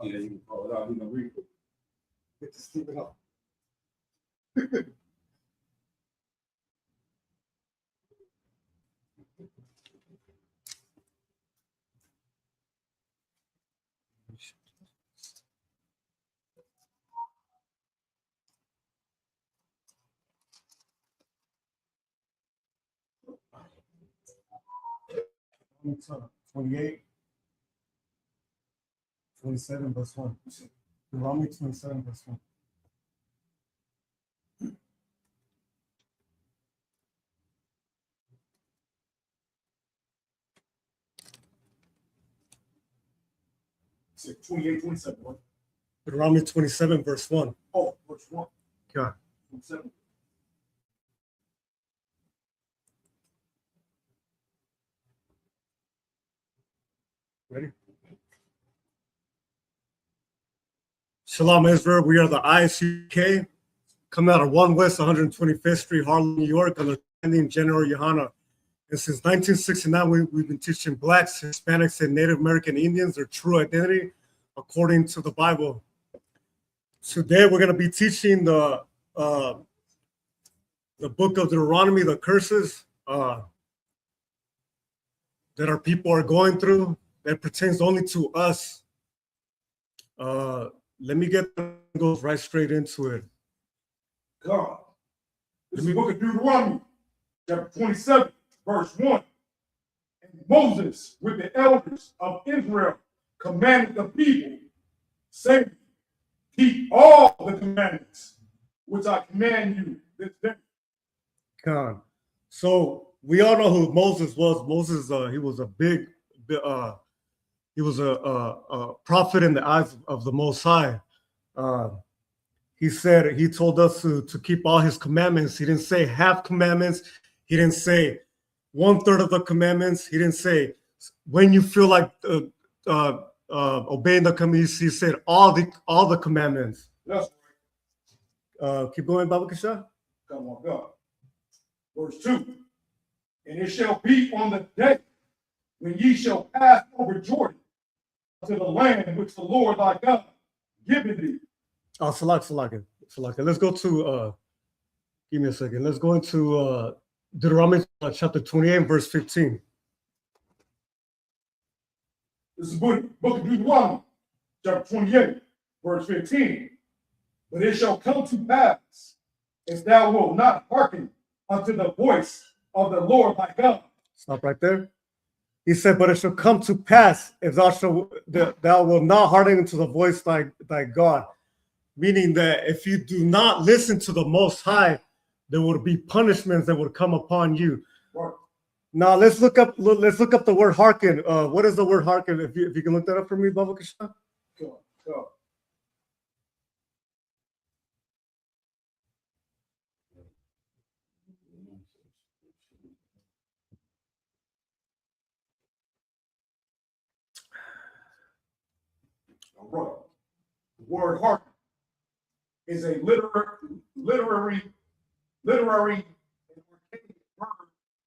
Yeah, you can call it out. You can read it. Get to Stephen up. It's 28, 27, verse 1. Deuteronomy 27, verse 1. Say 28, 27. What? Deuteronomy 27, verse 1. Oh, verse 1. Okay. 27. Ready? Shalom, Israel. We are the ISUK, coming out of 1 West 125th Street, Harlem, New York, under General Yohana. And since 1969, we've been teaching Blacks, Hispanics, and Native American Indians their true identity according to the Bible. Today, we're going to be teaching the book of Deuteronomy, the curses that our people are going through that pertains only to us. Let me go right straight into it. God. This is the book of Deuteronomy, chapter 27, verse 1. And Moses, with the elders of Israel, commanded the people, saying, keep all the commandments which I command you this day. God. So we all know who Moses was. Moses, he was a he was a prophet in the eyes of the Most High. He told us to keep all his commandments. He didn't say half commandments. He didn't say 1/3 of the commandments. He didn't say when you feel like obeying the commandments. He said all the commandments. That's right. Keep going, Baba Kasha. Come on, God. Verse 2. And it shall be on the day when ye shall pass over Jordan to the land which the Lord thy God giveth thee. Oh, Salaka. Let's go to, give me a second. Let's go into Deuteronomy chapter 28, verse 15. This is the book of Deuteronomy, chapter 28, verse 15. But it shall come to pass, if thou wilt not hearken unto the voice of the Lord thy God. Stop right there. He said, but it shall come to pass if thou wilt not hearken unto the voice thy God. Meaning that if you do not listen to the Most High, there would be punishments that would come upon you. Right. Now let's look up the word hearken. What is the word hearken? If you can look that up for me, Baba Kashan. Go. All right. The word hearken is a literary word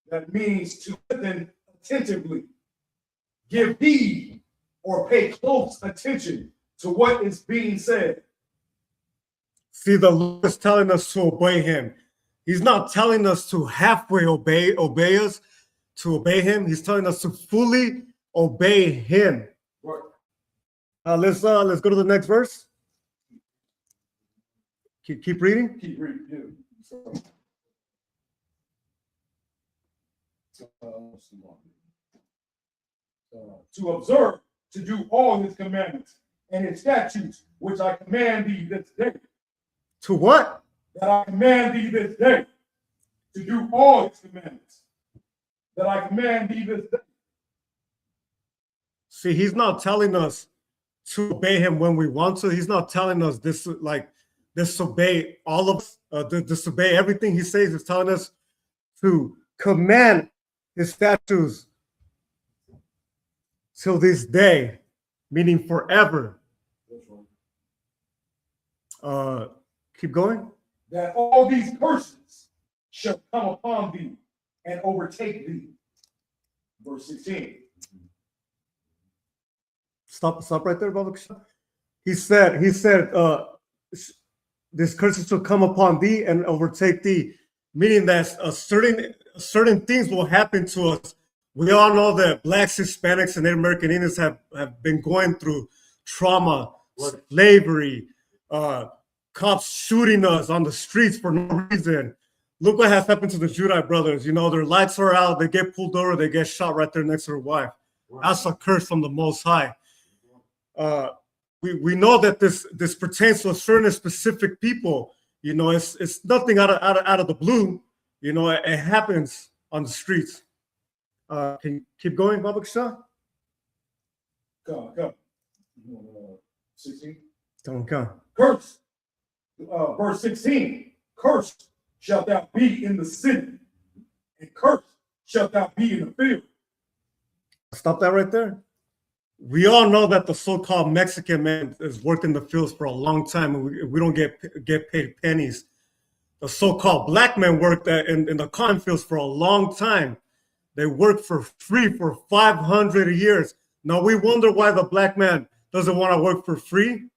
that means to listen attentively, give heed, or pay close attention to what is being said. See, the Lord is telling us to obey him. He's not telling us to halfway obey us, to obey him. He's telling us to fully obey him. Right. Let's go to the next verse. Keep reading. Keep reading. Yeah. To observe, to do all his commandments and his statutes, which I command thee this day. To what? That I command thee this day. To do all his commandments. That I command thee this day. See, he's not telling us to obey him when we want to. He's not telling us disobey all of us, disobey everything he says. He's telling us to command his statutes till this day, meaning forever. Keep going. That all these curses shall come upon thee and overtake thee. Verse 16. Stop right there, Baba. he said, this curses shall come upon thee and overtake thee, meaning that certain things will happen to us. We all know that blacks, Hispanics, and Native American Indians have been going through trauma, slavery, cops shooting us on the streets for no reason. Look what has happened to the Judite brothers. You know, their lights are out, they get pulled over, they get shot right there next to their wife. That's a curse from the Most High. We know that this pertains to a certain specific people. You know, it's nothing out of the blue. You know, it happens on the streets. Can you keep going, Baba Shah? Come. 16. Come. Curse. Verse 16. Cursed shalt thou be in the city, and cursed shalt thou be in the field. Stop that right there. We all know that the so-called Mexican man is working the fields for a long time, and we don't get paid pennies. The so-called black men worked in the cotton fields for a long time. They worked for free for 500 years. Now we wonder why the black man doesn't want to work for free.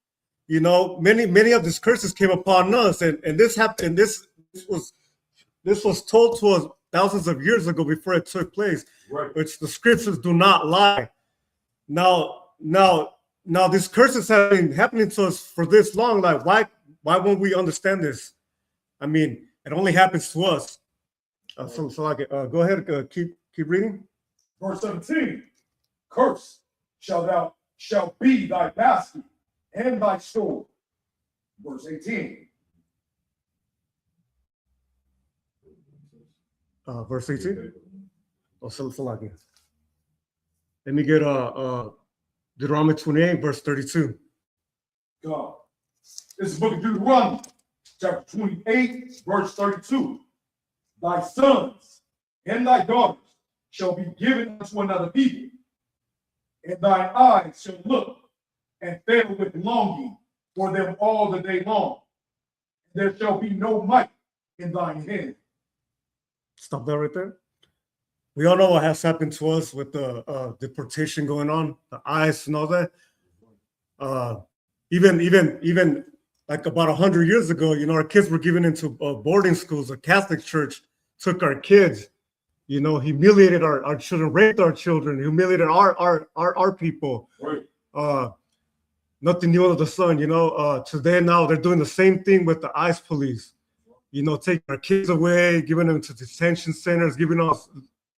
You know, many of these curses came upon us, and this happened. This was told to us thousands of years ago before it took place, right. Which the scriptures do not lie. Now these curses have been happening to us for this long. Like, why won't we understand this? I mean, it only happens to us. So I can, go ahead, keep reading. Verse 17. Curse shall be thy basket and thy store. Verse 18. Verse 18. Let me get Deuteronomy 28, verse 32. God. This is the book of Deuteronomy, chapter 28, verse 32. Thy sons and thy daughters shall be given unto another people, and thine eyes shall look and fail with longing for them all the day long. There shall be no might in thine hand. Stop that right there. We all know what has happened to us with the deportation going on, the ICE and all that. Even like about 100 years ago, you know, our kids were given into boarding schools. A Catholic church took our kids, you know, humiliated our children, raped our children, humiliated our people. Right. Nothing new under the sun, you know. Today now they're doing the same thing with the ICE police. You know, taking our kids away, giving them to detention centers, giving us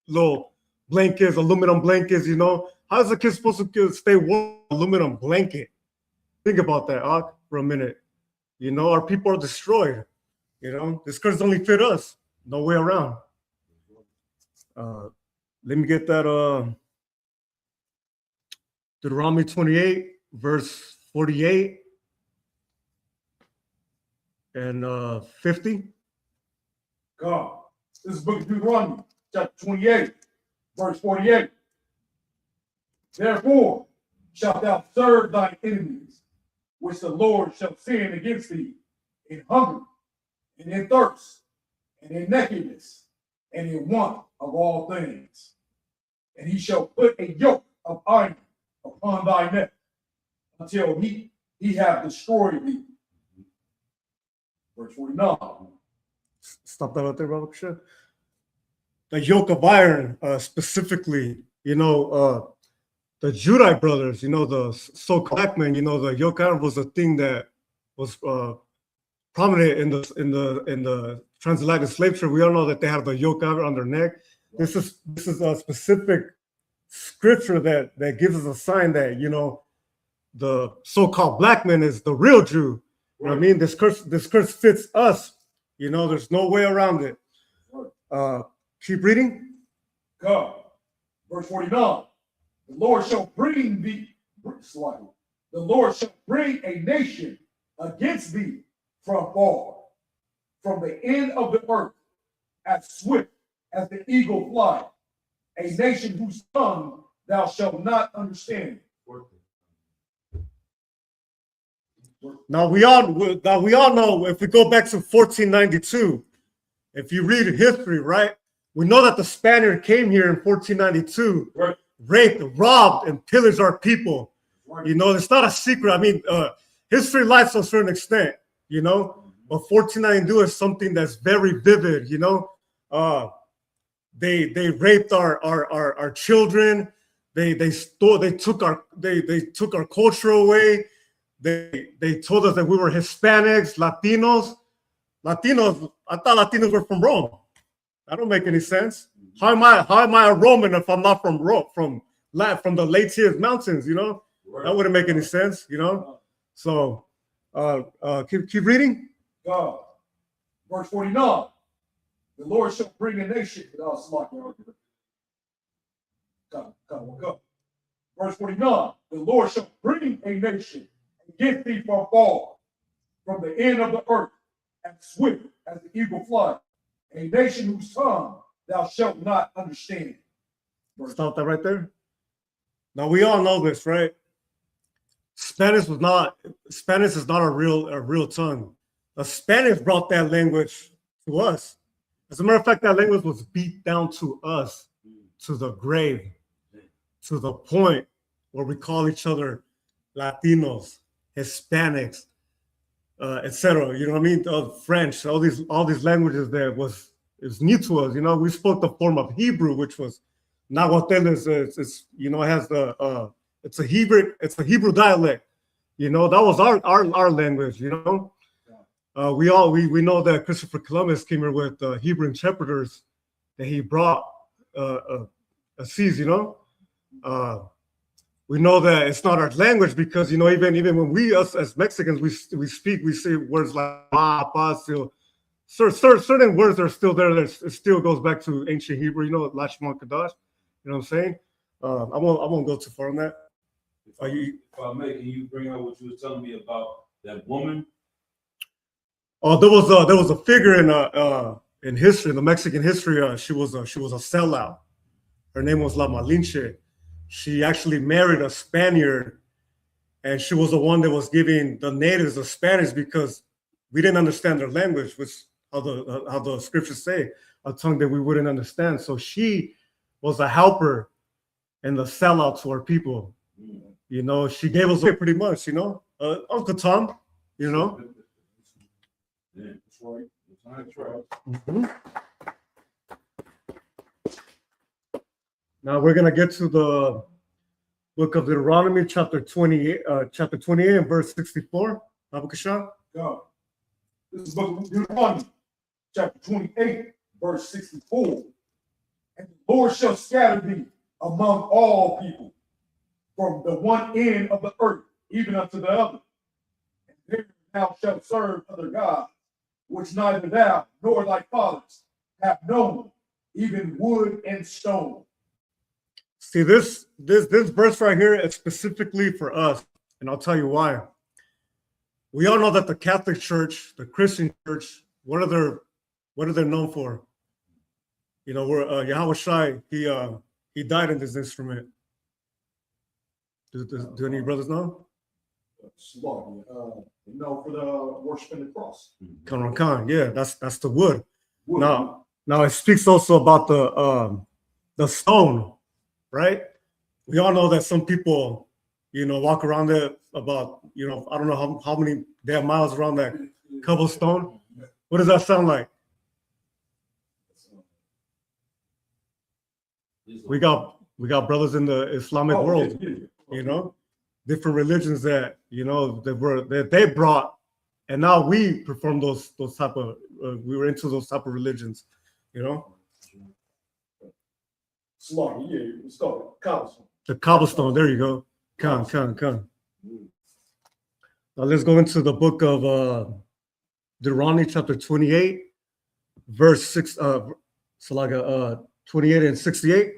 little blankets, aluminum blankets, you know. How is a kid supposed to stay warm? Aluminum blanket. Think about that, for a minute. You know, our people are destroyed. You know, this curse only fit us. No way around. Let me get that Deuteronomy 28, verse 48 and 50. God. This is the book of Deuteronomy, chapter 28, verse 48. Therefore shalt thou serve thine enemies, which the Lord shall send against thee, in hunger, and in thirst, and in nakedness, and in want of all things. And he shall put a yoke of iron upon thy neck, until he have destroyed thee. Verse 49. Stop that out there, Robert. Sure. The yoke of iron, specifically, you know, the Judite brothers, you know, the so-called black men, you know, the yoke of iron was a thing that was prominent in the transatlantic slave trade. We all know that they have the yoke of iron on their neck. This is a specific scripture that gives us a sign that, you know, the so-called black man is the real Jew. You know what I mean? This curse fits us. You know, there's no way around it. Keep reading. God. Verse 49. The Lord shall bring a nation against thee from far, from the end of the earth, as swift as the eagle fly, a nation whose tongue thou shalt not understand. Now we all know, if we go back to 1492, if you read history, right, we know that the Spaniard came here in 1492, right, raped, robbed, and pillaged our people. Right. You know, it's not a secret. I mean, history lies to a certain extent, you know, but 1492 is something that's very vivid, you know. They raped our children. They took our culture away. They told us that we were Hispanics, Latinos. I thought Latinos were from Rome. That don't make any sense. How am I a Roman if I'm not from Rome, from the Latius Mountains? You know, that wouldn't make any sense. You know, so keep reading. Verse 49. The Lord shall bring a nation without smart. Verse 49. The Lord shall bring a nation and get thee from far, from the end of the earth, and swift as the eagle flies, a nation whose tongue thou shalt not understand. Stop that right there. Now we all know this, right? Spanish is not a real tongue. The Spanish brought that language to us. As a matter of fact, that language was beat down to us, to the grave, to the point where we call each other Latinos, Hispanics, etc. You know what I mean? French, all these languages that was new to us. You know, we spoke the form of Hebrew, which was Nahuatl. It's you know, it has it's a Hebrew dialect. You know, that was our language. You know, we know that Christopher Columbus came here with Hebrew interpreters that he brought seas. You know, we know that it's not our language because, you know, even when we as Mexicans we say words like still certain words are still there. It still goes back to ancient Hebrew. You know, Lashman Kadash. You know what I'm saying? I won't go too far on that. If I may, can you bring out what you were telling me about that woman? Oh, there was a figure in history, in the Mexican history. She was a sellout. Her name was La Malinche. She actually married a Spaniard, and she was the one that was giving the natives the Spanish because we didn't understand their language, which how the scriptures say, a tongue that we wouldn't understand. So she was a helper and the sellout to our people. You know, she gave us away pretty much. You know, Uncle Tom. You know. Yeah, that's right. That's right. Mm-hmm. Now we're gonna get to the book of Deuteronomy, chapter 28, and verse 64. Abakasha. God. This is the book of Deuteronomy, chapter 28, verse 64. And the Lord shall scatter thee among all people, from the one end of the earth even unto the other. And there thou shalt serve other gods, which neither thou nor thy fathers have known, even wood and stone. See, this verse right here is specifically for us, and I'll tell you why. We all know that the Catholic Church, the Christian Church, what are they known for? You know, where Yahweh Shai, he died in this instrument. Do any brothers know? You know, for the worship in the cross. Kanran, yeah, that's the wood. Now it speaks also about the stone, right? We all know that some people, you know, walk around there about, you know, I don't know how many damn miles around that cobblestone. What does that sound like? We got brothers in the Islamic world, you know, different religions that, you know, that they brought, and now we perform those type of we were into those type of religions, you know. The cobblestone. There you go. Come. Now let's go into the book of Deuteronomy, chapter 28, verse 6. 28 and 68.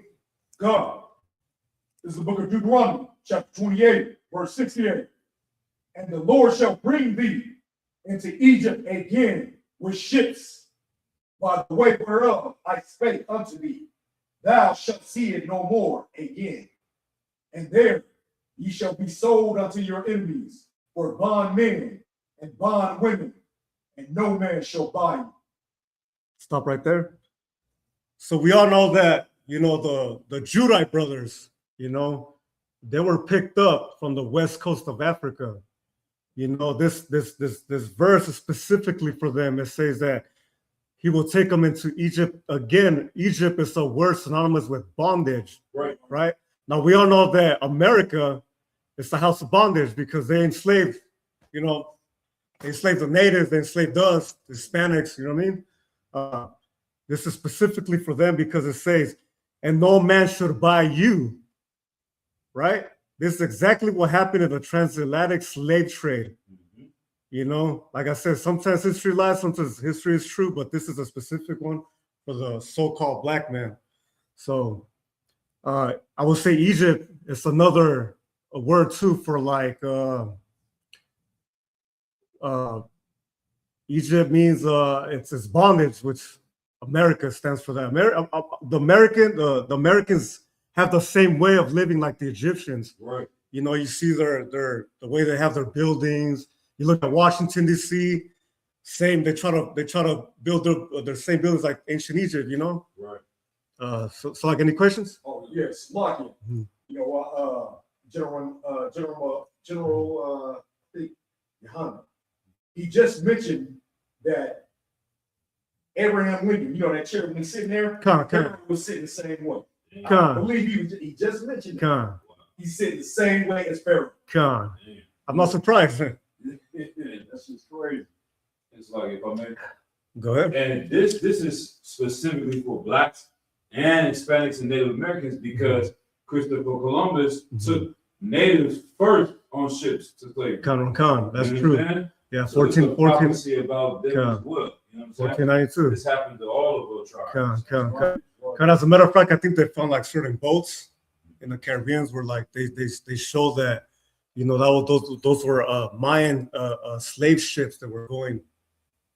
God. This is the book of Deuteronomy, chapter 28, verse 68. And the Lord shall bring thee into Egypt again with ships, by the way whereof I spake unto thee. Thou shalt see it no more again. And there ye shall be sold unto your enemies for bondmen and bondwomen, and no man shall buy you. Stop right there. So we all know that, you know, the Judite brothers, you know, they were picked up from the west coast of Africa. you know, this verse is specifically for them. It says that he will take them into Egypt again. Egypt is a word synonymous with bondage, Right. right? Now we all know that America is the house of bondage because they enslaved, you know, they enslaved the natives, they enslaved us, the Hispanics, you know what I mean? This is specifically for them because it says, and no man should buy you, right? This is exactly what happened in the transatlantic slave trade. You know, like I said, sometimes history lies, sometimes history is true, but this is a specific one for the so-called black man. So I would say Egypt is another a word too for like Egypt means it's bondage, which America stands for that. The Americans have the same way of living like the Egyptians. Right. You know, you see the way they have their buildings. You look at Washington D.C. Same. They try to build their same buildings like ancient Egypt. You know. Right. So like any questions? Oh yes, Lockett. Mhm. You know, General I think Yohana. He just mentioned that Abraham Lincoln, you know, that chair when he's sitting there, Con. was sitting the same way. I Con. believe he just mentioned that. Con. He's sitting the same way as Pharaoh. Con. I'm not surprised. That's just crazy. It's like, if I may, Go ahead. and this is specifically for blacks and Hispanics and Native Americans because Christopher Columbus took natives first on ships to slavery. Con. That's You true. understand? Yeah, So it's a 14, prophecy about them Con. as well. You know what I'm saying? 1492. This happened to all of our tribes. Con. As a matter of fact, I think they found like certain boats in the Caribbean where like they show that, you know, those were Mayan slave ships that were going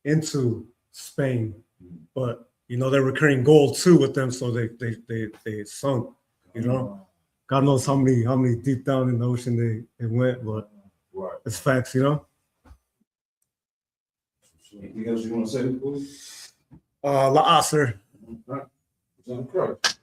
into Spain, but you know they were carrying gold too with them, so they sunk. You know, God knows how many deep down in the ocean they went, but Right. it's facts, you know. Anything else you want to say, please? La sir. On Christ.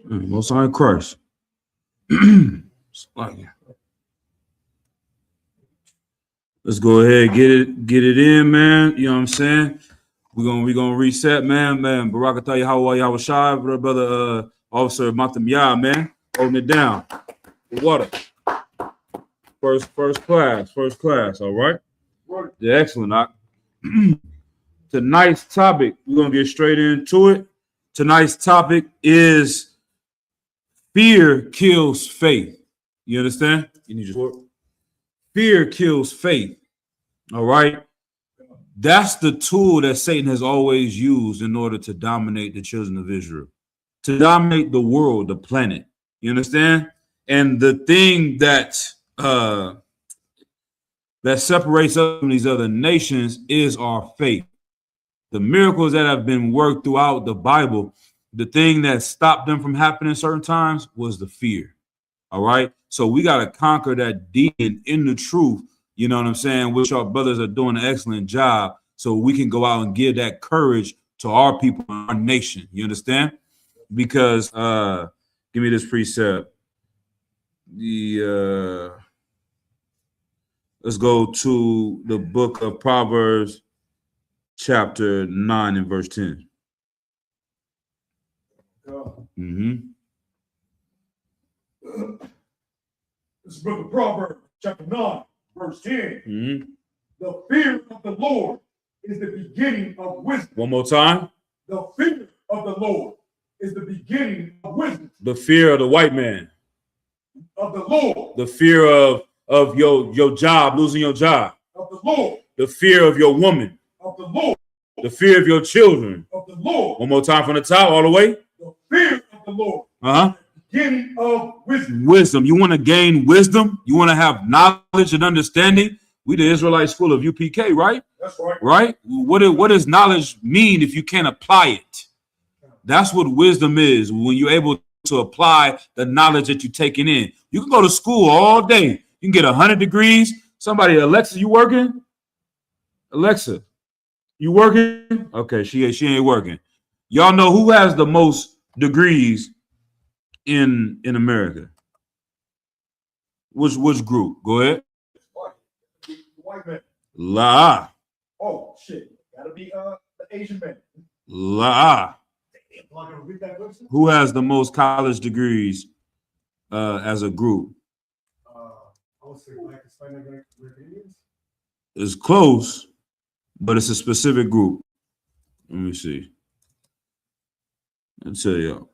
Most High Christ. Let's go ahead, get it in, man. You know what I'm saying? We're gonna reset, man. Barakatah Yahweh Shai, brother Officer Matamiyah, man. Holding it down. Water. First class, all right? Right. Yeah, excellent. Tonight's topic, we're gonna get straight into it. Tonight's topic is fear kills faith. You understand? You need your fear kills faith. All right. That's the tool that Satan has always used in order to dominate the children of Israel, to dominate the world, the planet. You understand? And the thing that separates us from these other nations is our faith. The miracles that have been worked throughout the Bible, the thing that stopped them from happening certain times was the fear. All right. So we got to conquer that demon in the truth. You know what I'm saying? Which our brothers are doing an excellent job. So we can go out and give that courage to our people, our nation. You understand? Because give me this precept. Let's go to the book of Proverbs, chapter 9 and verse 10. This is book of Proverbs, chapter 9, verse 10. The fear of the Lord is the beginning of wisdom. One more time. The fear of the Lord is the beginning of wisdom. The fear of the white man. Of the Lord. The fear of your job, losing your job. Of the Lord. The fear of your woman. Of the Lord. The fear of your children. Of the Lord. One more time from the top, all the way. The fear of the Lord. Beginning of wisdom. Wisdom. You want to gain wisdom? You want to have knowledge and understanding? We the Israelite school of UPK, right? That's right. Right? What does knowledge mean if you can't apply it? That's what wisdom is, when you're able to apply the knowledge that you're taking in. You can go to school all day. You can get 100 degrees. Somebody, Alexa, you working? Alexa, you working? Okay, she ain't working. Y'all know who has the most degrees in America? Which group? Go ahead. The white man. La Oh shit. Gotta be the Asian man. la. Who has the most college degrees as a group? I would say Black Hispanic American Indians. It's close, but it's a specific group. Let me see. I'll tell you.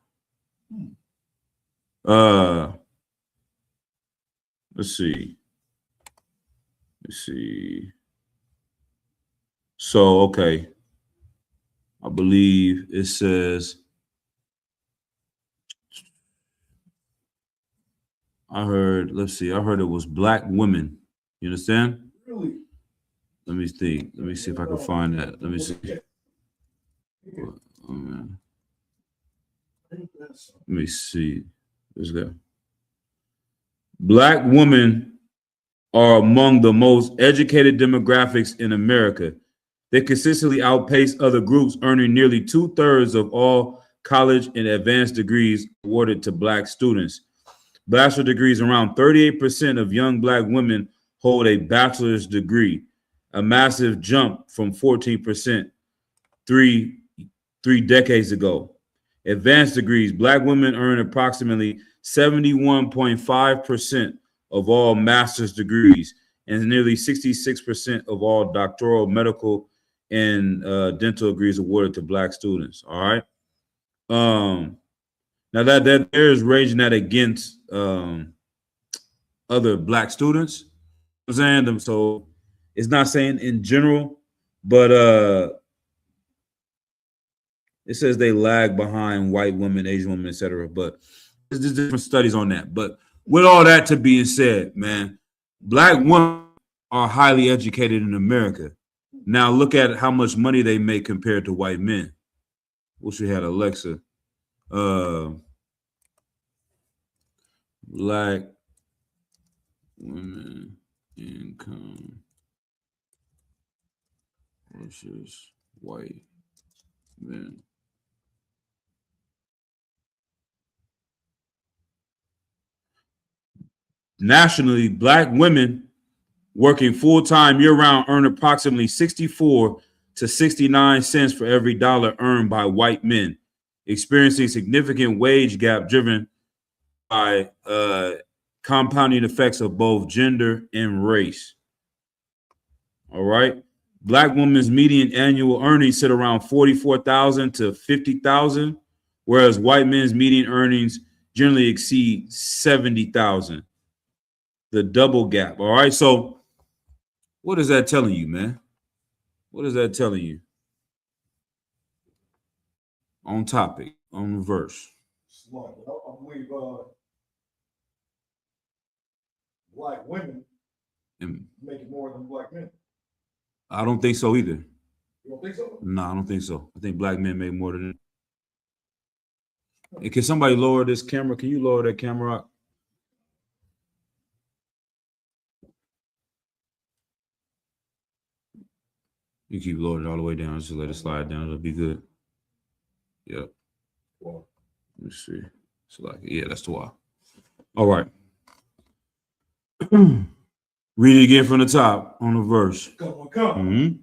Let's see. So, okay. I believe it says, I heard it was black women. You understand? Really? Let me think. Let me see if I can find that. Let me see. Oh, man. Let me see. Where's that? Black women are among the most educated demographics in America. They consistently outpace other groups, earning nearly 2/3 of all college and advanced degrees awarded to Black students. Bachelor degrees, around 38% of young Black women hold a bachelor's degree, a massive jump from 14% three decades ago. Advanced degrees, Black women earn approximately 71.5% of all master's degrees and nearly 66% of all doctoral, medical, and dental degrees awarded to Black students. All right. Now that there is ranging that against other Black students. I'm saying them, so it's not saying in general, but it says they lag behind white women, Asian women, etc. But there's different studies on that. But with all that to being said, man, Black women are highly educated in America. Now look at how much money they make compared to white men. Wish we had Alexa. Black women income versus white men. Nationally, Black women working full-time year-round earn approximately 64 to 69 cents for every dollar earned by white men, experiencing significant wage gap driven by compounding effects of both gender and race. All right. Black women's median annual earnings sit around 44,000 to 50,000, whereas white men's median earnings generally exceed 70,000. The double gap. All right. So what is that telling you, man? What is that telling you? On topic, on the verse. Smart. I believe Black women make more than Black men. I don't think so either. You don't think so? No, I don't think so. I think Black men make more than it. Hey, can somebody lower this camera? Can you lower that camera up? You keep lowering it all the way down. Just let it slide down. It'll be good. Yep. Let me see. It's like, yeah, that's the why. All right. Read it again from the top on the verse. Come on.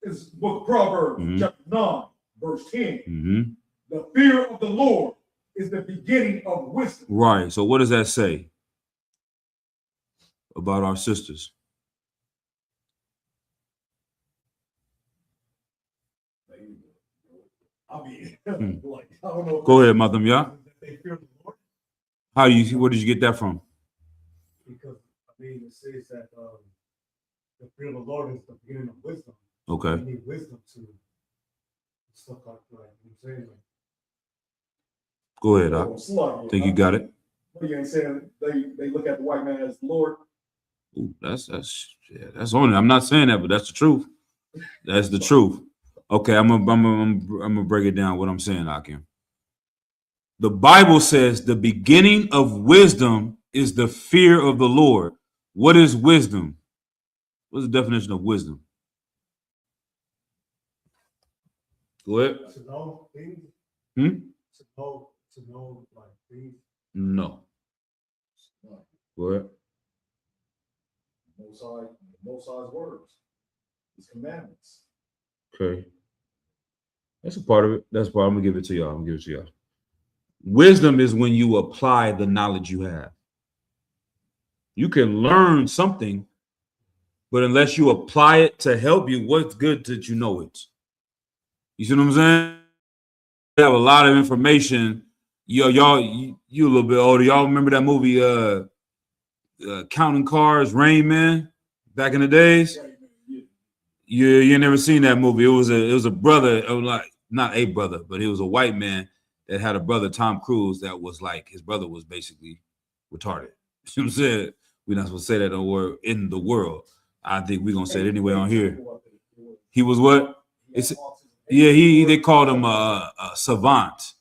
This is the book of Proverbs, chapter 9, verse 10. The fear of the Lord is the beginning of wisdom. Right. So what does that say about our sisters? I mean, like, I don't know. Go ahead, Madam Ya. They fear the Lord. How do you? Where did you get that from? Because I mean, it says that the fear of the Lord is the beginning of wisdom. Okay. You need wisdom to stuff like that. You know what I'm saying? Go ahead. I think you got it. You ain't saying they look at the white man as the Lord. Ooh, that's on it. I'm not saying that, but that's the truth. That's the truth. Okay, I'm gonna break it down. What I'm saying, Akim. The Bible says the beginning of wisdom is the fear of the Lord. What is wisdom? What's the definition of wisdom? Go ahead. To know things. Hmm? To know like things. No. Go ahead. Most High's words, His commandments. Okay. That's a part of it. That's part. I'm gonna give it to y'all. Wisdom is when you apply the knowledge you have. You can learn something, but unless you apply it to help you, what's good that you know it? You see what I'm saying? You have a lot of information. You a little bit older. Y'all remember that movie, Counting Cars, Rain Man, back in the days? You never seen that movie. It was a brother, like not a brother, but it was a white man that had a brother, Tom Cruise, that was like his brother was basically retarded. You know what I'm saying? We're not supposed to say that word in the world. I think we're gonna say it anyway on here. He was what? They called him a savant.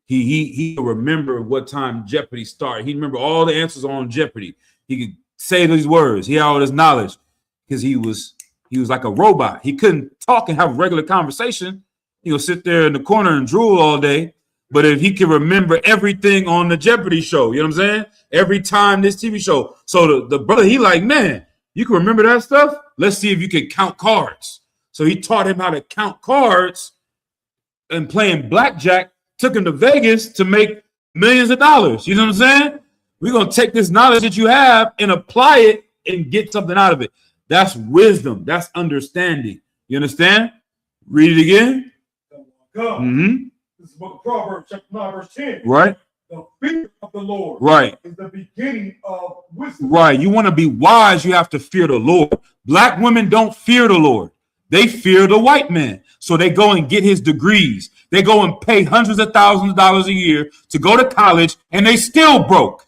He could remember what time Jeopardy started. He remember all the answers on Jeopardy. He could say these words. He had all this knowledge because he was like a robot. He couldn't talk and have a regular conversation. He would sit there in the corner and drool all day. But if he could remember everything on the Jeopardy show, you know what I'm saying? Every time this TV show. So the brother, he like, man, you can remember that stuff? Let's see if you can count cards. So he taught him how to count cards, and playing blackjack took him to Vegas to make millions of dollars. You know what I'm saying? We're going to take this knowledge that you have and apply it and get something out of it. That's wisdom. That's understanding. You understand? Read it again. God. Mm-hmm. This is the book of Proverbs, chapter 9, verse 10. Right. The fear of the Lord, right, is the beginning of wisdom. Right. You want to be wise, you have to fear the Lord. Black women don't fear the Lord. They fear the white man. So they go and get his degrees. They go and pay hundreds of thousands of dollars a year to go to college, and they still broke.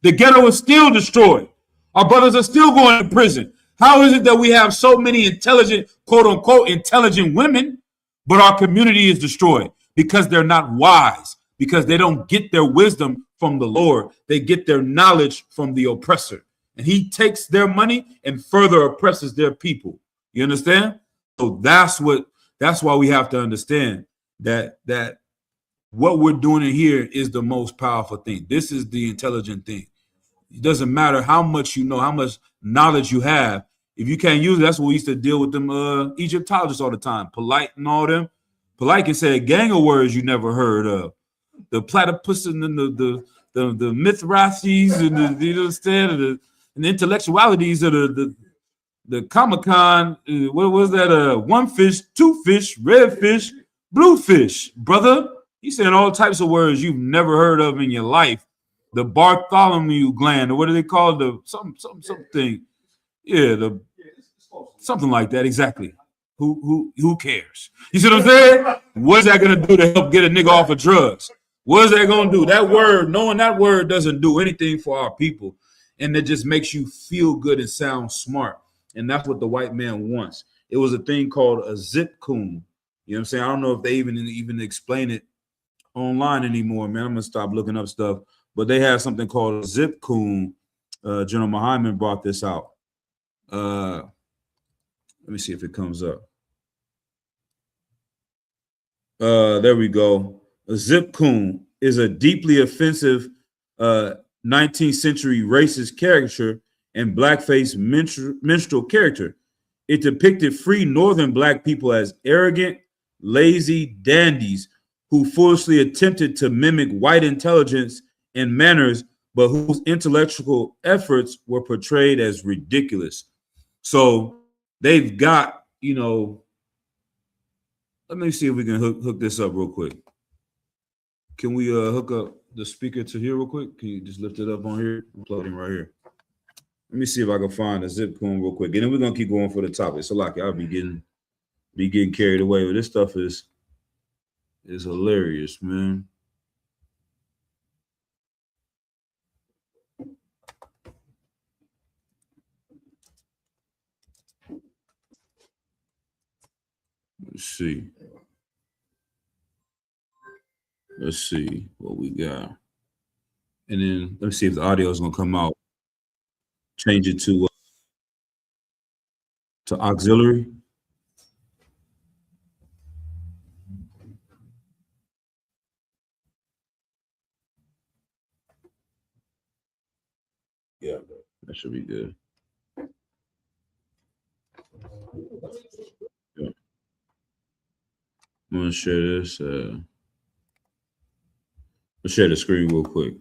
The ghetto is still destroyed. Our brothers are still going to prison. How is it that we have so many intelligent, quote unquote, intelligent women, but our community is destroyed? Because they're not wise, because they don't get their wisdom from the Lord. They get their knowledge from the oppressor. And he takes their money and further oppresses their people. You understand? So that's why we have to understand that what we're doing in here is the most powerful thing. This is the intelligent thing. It doesn't matter how much you know, how much knowledge you have. If you can't use it, that's what we used to deal with them Egyptologists all the time. Polite and all them. Polite can say a gang of words you never heard of. The platypus and the Mithraces and the, you understand, and the intellectualities of the Comic-Con. What was that? One fish, two fish, red fish, blue fish, brother. He's saying all types of words you've never heard of in your life. The Bartholomew gland, or what do they call it? Something. Yeah, something like that. Exactly. Who cares? You see what I'm saying? What's that gonna do to help get a nigga off of drugs? What is that gonna do? That word, knowing that word doesn't do anything for our people, and it just makes you feel good and sound smart. And that's what the white man wants. It was a thing called a zip coon. You know what I'm saying? I don't know if they even explain it online anymore, man. I'm gonna stop looking up stuff. But they have something called a zip coon. General Muhammad brought this out. Let me see if it comes up. There we go. A zip coon is a deeply offensive 19th century racist caricature and blackface minstrel character. It depicted free northern black people as arrogant, lazy dandies who foolishly attempted to mimic white intelligence and manners, but whose intellectual efforts were portrayed as ridiculous. So they've got, let me see if we can hook this up real quick. Can we hook up the speaker to here real quick? Can you just lift it up on here? I'm plugging right here. Let me see if I can find a zip coon real quick. And then we're gonna keep going for the topic. So like I'll be getting carried away, but this stuff is hilarious, man. Let's see what we got. And then let me see if the audio is gonna come out. Change it to auxiliary. That should be good. Yeah. I'm gonna share this. Let's share the screen real quick.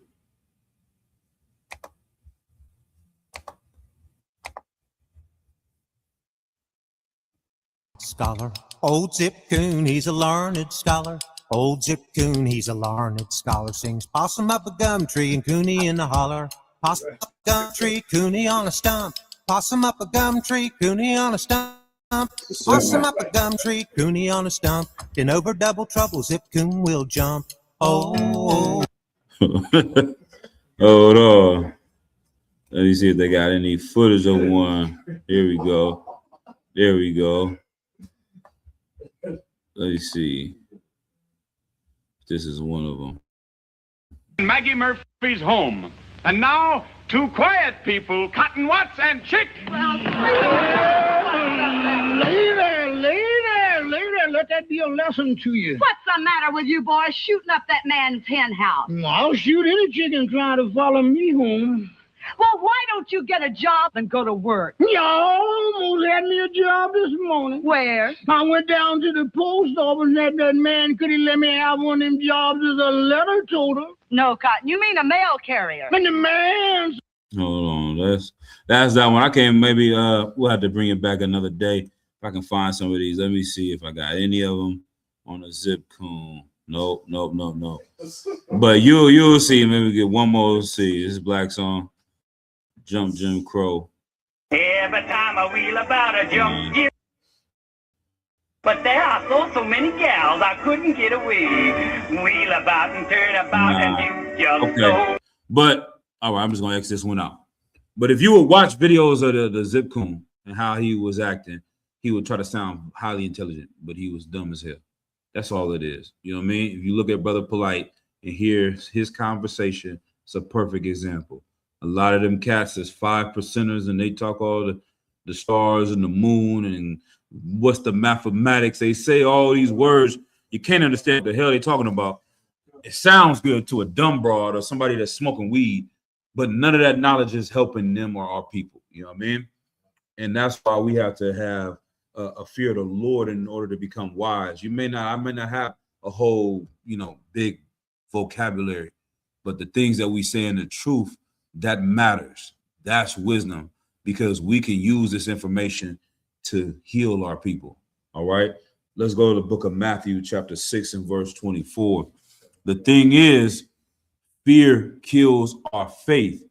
Scholar, old Zip Coon, he's a learned scholar. Old Zip Coon, he's a learned scholar. Sings possum up a gum tree and Cooney in the holler. Possum up a gum tree, Cooney on a stump. Possum up a gum tree, Cooney on a stump. Possum up a gum tree, Cooney on a stump. Then over double trouble, Zip Coon will jump. Oh. Hold on. Let me see if they got any footage of one. Here we go. There we go. Let me see. This is one of them. Maggie Murphy's home. And now, two quiet people, Cotton Watts and Chick. Lady, let that be a lesson to you. What's the matter with you boys shooting up that man's hen house? I'll shoot any chicken trying to follow me home. Well, why don't you get a job and go to work? You almost had me a job this morning. Where? I went down to the post office and that man could he let me have one of them jobs as a letter toter. No, Cotton, you mean a mail carrier. And the man... Hold on. That's that one. I can't maybe we'll have to bring it back another day. If I can find some of these. Let me see if I got any of them on a Zip Coon. Nope. But you'll see. Maybe get one more. Let's see. This is Black Song. Jump Jim Crow. Every time I wheel about a jump, yeah. But there are so many gals I couldn't get away. Wheel about and turn about and you just know. But all right, I'm just gonna X this one out. But if you would watch videos of the Zip Coon and how he was acting, he would try to sound highly intelligent, but he was dumb as hell. That's all it is. You know what I mean? If you look at Brother Polite and hear his conversation, it's a perfect example. A lot of them cats is 5%ers and they talk all the stars and the moon and what's the mathematics. They say all these words. You can't understand what the hell they're talking about. It sounds good to a dumb broad or somebody that's smoking weed, but none of that knowledge is helping them or our people. You know what I mean? And that's why we have to have a fear of the Lord in order to become wise. I may not have a whole, big vocabulary, but the things that we say in the truth, that matters. That's wisdom, because we can use this information to heal our people. All right. Let's go to the book of Matthew, chapter 6 and verse 24. The thing is, fear kills our faith.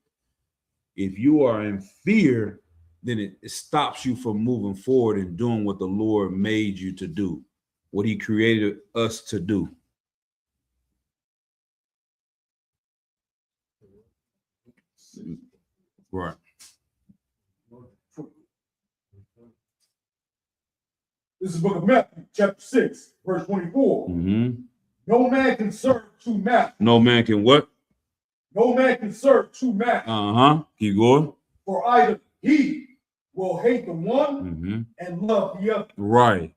If you are in fear, then it stops you from moving forward and doing what the Lord made you to do, what he created us to do. Right. This is the book of Matthew, chapter 6, verse 24. Mm-hmm. No man can serve two masters. No man can what? No man can serve two masters. Keep going. For either he will hate the one and love the other. Right.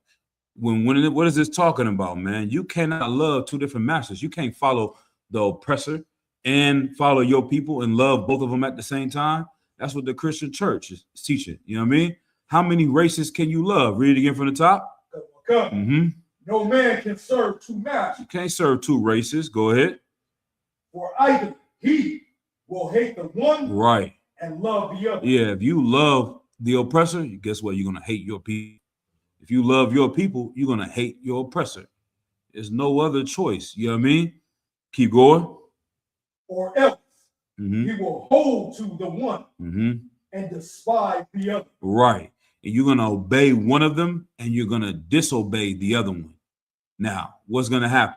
What is this talking about, man? You cannot love two different masters. You can't follow the oppressor and follow your people and love both of them at the same time. That's what the Christian church is teaching. You know what I mean? How many races can you love? Read it again from the top. No man can serve two masters. You can't serve two races. Go ahead. For either he will hate the one right and love the other. Yeah, if you love the oppressor, guess what? You're going to hate your people. If you love your people, you're going to hate your oppressor. There's no other choice. You know what I mean? Keep going. Or else he will hold to the one and despise the other. Right. And you're going to obey one of them and you're going to disobey the other one. Now, what's going to happen?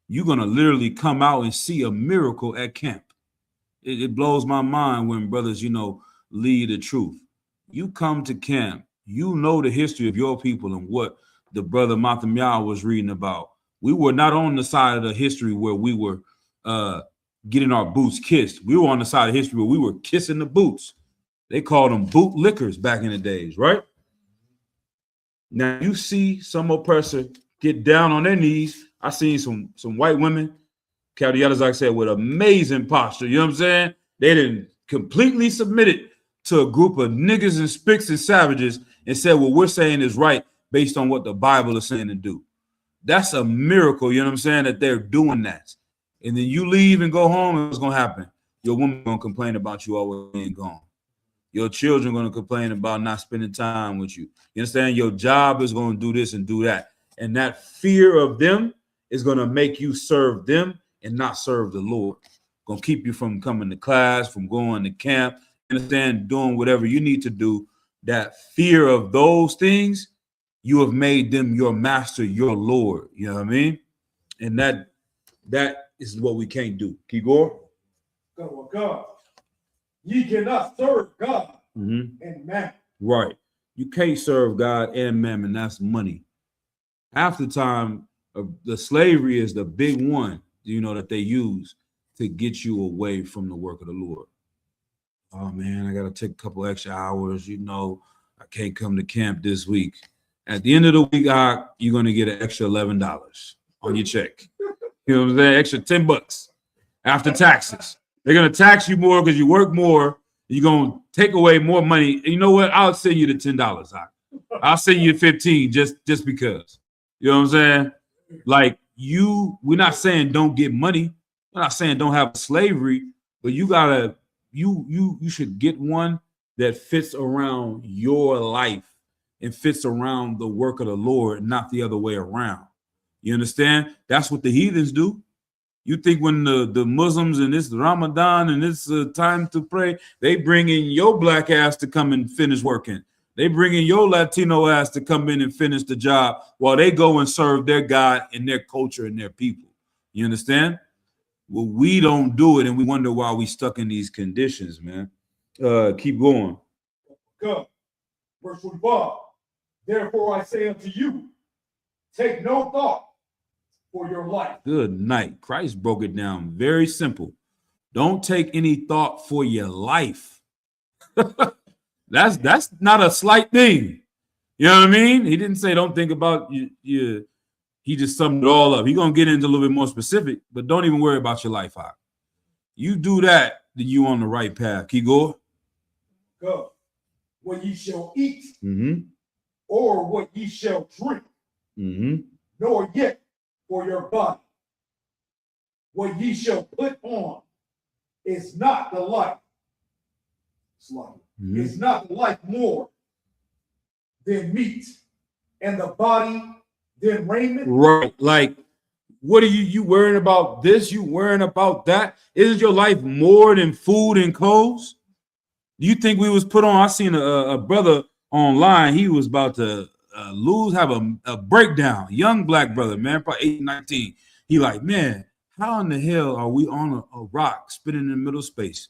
You're going to literally come out and see a miracle at camp. It blows my mind when brothers, lead the truth. You come to camp, you know the history of your people and what the brother Mathamiah was reading about. We were not on the side of the history where we were getting our boots kissed. We were on the side of history where we were kissing the boots. They called them boot lickers back in the days, right? Now you see some oppressor get down on their knees. I seen some white women, Caldiatas, like I said, with amazing posture. You know what I'm saying? They didn't completely submitted to a group of niggas and spicks and savages and said what we're saying is right based on what the Bible is saying to do. That's a miracle, you know what I'm saying, that they're doing that. And then you leave and go home, and what's going to happen? Your woman going to complain about you always being gone. Your children going to complain about not spending time with you. You understand? Your job is going to do this and do that. And that fear of them is going to make you serve them and not serve the Lord. Going to keep you from coming to class, from going to camp, understand, doing whatever you need to do. That fear of those things, you have made them your master, your Lord. You know what I mean? And that is what we can't do. Keep going. God. Ye cannot serve God and mammon. Right. You can't serve God and mammon. That's money. Half the time, the slavery is the big one, you know, that they use to get you away from the work of the Lord. Oh, man, I got to take a couple extra hours. You know, I can't come to camp this week. At the end of the week, you're going to get an extra $11 on your check. You know what I'm saying? Extra $10 after taxes. They're going to tax you more because you work more. You're going to take away more money. And you know what? I'll send you the $10. I'll send you 15 just because. You know what I'm saying? Like we're not saying don't get money. We're not saying don't have slavery, but you gotta, you should get one that fits around your life and fits around the work of the Lord, not the other way around. You understand? That's what the heathens do. You think when the Muslims and it's Ramadan and it's time to pray, they bring in your black ass to come and finish working. They bring in your Latino ass to come in and finish the job while they go and serve their God and their culture and their people. You understand? Well, we don't do it, and we wonder why we stuck in these conditions, man. Keep going. God. Verse 25. Therefore I say unto you, take no thought for your life. Good night. Christ broke it down very simple. Don't take any thought for your life. That's not a slight thing. You know what I mean? He didn't say don't think about you. He just summed it all up. He's going to get into a little bit more specific, but don't even worry about your life. You do that, then you on the right path. Keep going. Go. What ye shall eat, or what ye shall drink, nor yet for your body. What ye shall put on is not the life. Is not the life more than meat, and the body than raiment? Right. Like, what are you worrying about this? You worrying about that? Isn't your life more than food and clothes? Do you think we was put on? I seen a brother online. He was about to have a breakdown. Young black brother, man, probably 18, 19. He like, man, how in the hell are we on a rock spinning in the middle of space?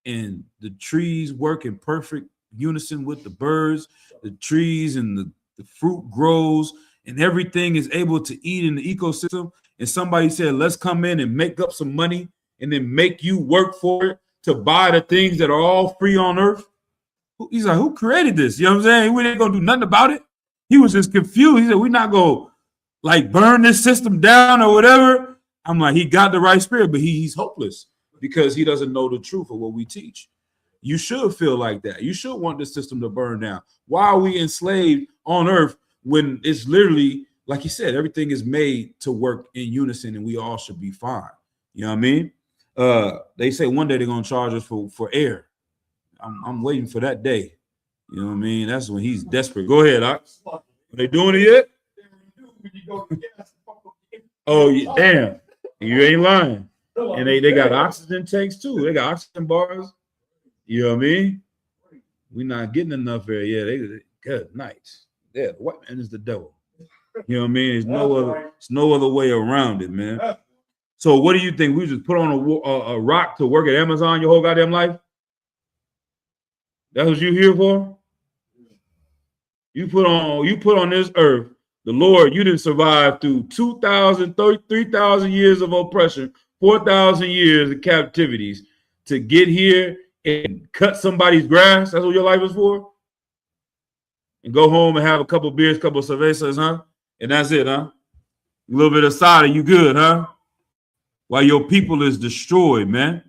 And the trees work in perfect unison with the birds, the trees and the fruit grows, and everything is able to eat in the ecosystem. And somebody said, let's come in and make up some money and then make you work for it to buy the things that are all free on earth. He's like, who created this? You know what I'm saying? We ain't gonna do nothing about it. He was just confused. He said, we're not gonna like burn this system down or whatever. I'm like, he got the right spirit, but he's hopeless because he doesn't know the truth of what we teach. You should feel like that. You should want the system to burn down. Why are we enslaved on earth when it's literally, like you said, everything is made to work in unison and we all should be fine? You know what I mean? They say one day they're gonna charge us for air. I'm waiting for that day. You know what I mean? That's when he's desperate. Go ahead, Are they doing it yet? Oh, yeah, damn. You ain't lying. And they got oxygen tanks too. They got oxygen bars. You know what I mean? We're not getting enough air. Yeah, they good nights. Yeah, the white man is the devil. You know what I mean? There's no other way around it, man. So what do you think? We just put on a rock to work at Amazon your whole goddamn life? That's what you here for? You put on this earth, the Lord, you didn't survive through 2,000, 3,000 years of oppression, 4,000 years of captivities to get here and cut somebody's grass. That's what your life is for? And go home and have a couple beers, couple of cervezas, huh? And that's it, huh? A little bit of cider, you good, huh? While your people is destroyed, man.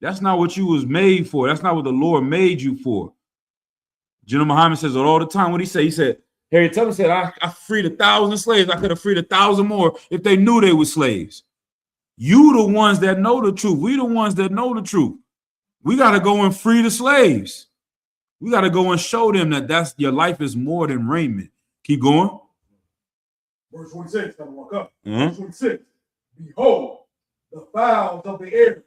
That's not what you was made for. That's not what the Lord made you for. General Muhammad says it all the time. What he said? He said, Harriet Tubman said, I freed 1,000 slaves. I could have freed 1,000 more if they knew they were slaves. You the ones that know the truth. We the ones that know the truth. We got to go and free the slaves. We got to go and show them that that's your life is more than raiment. Keep going. Verse 26, I'm gonna walk up. Mhm. Verse 26. Behold, the fowls of the air,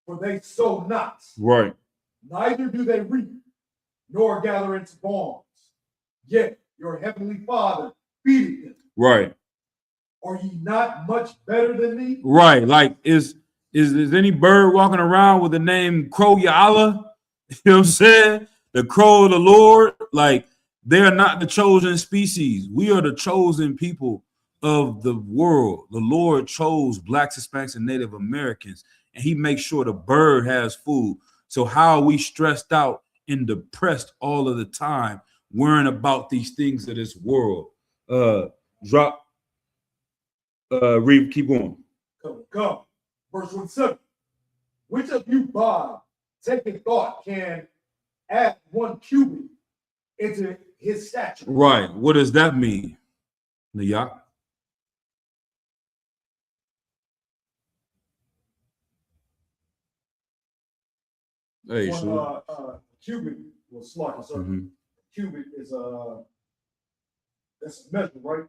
for they sow not, Right. neither do they reap, nor gather into barns. Yet your heavenly Father feedeth them. Right. Are ye not much better than me? Right. Like, is any bird walking around with the name Crow Ya'Allah? You know what I'm saying? The crow of the Lord. Like, they're not the chosen species. We are the chosen people of the world. The Lord chose Blacks, Hispanics, and Native Americans, and he makes sure the bird has food. So how are we stressed out and depressed all of the time, worrying about these things of this world? Read, keep going. Come. Verse 27. Which of you by taking thought can add 1 cubit into his stature? Right. What does that mean, Nayak? Hey, One, sure. cubit was slot, sir. Mhm. Cubit is that's a measure, right?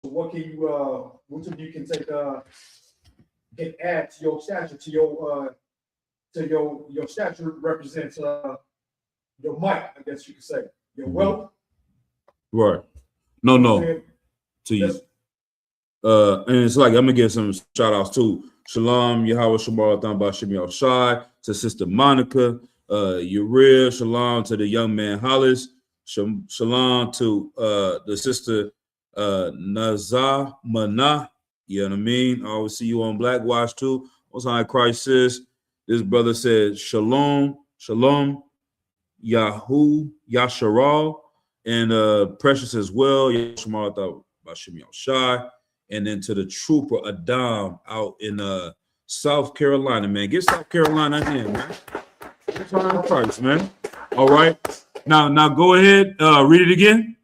So what can you which of you can take can add to your stature to your stature represents your might, I guess you could say. Your wealth. Right. No. And To you. that's- And it's like I'm gonna give some shout outs too. Shalom, Yahweh Shabbat Bashim Shai, to Sister Monica, Uriel, shalom to the young man Hollis, shalom to the sister Nazar Mana. You know what I mean? I always see you on Black Watch too. Most High Christ says, this brother said, Shalom, Yahu, Yasharal, and Precious as well. Yashmaratha Bashim Shai. And then to the trooper Adam out in South Carolina, man. Get South Carolina in, man. Most High Christ, man. All right. Now go ahead. Read it again.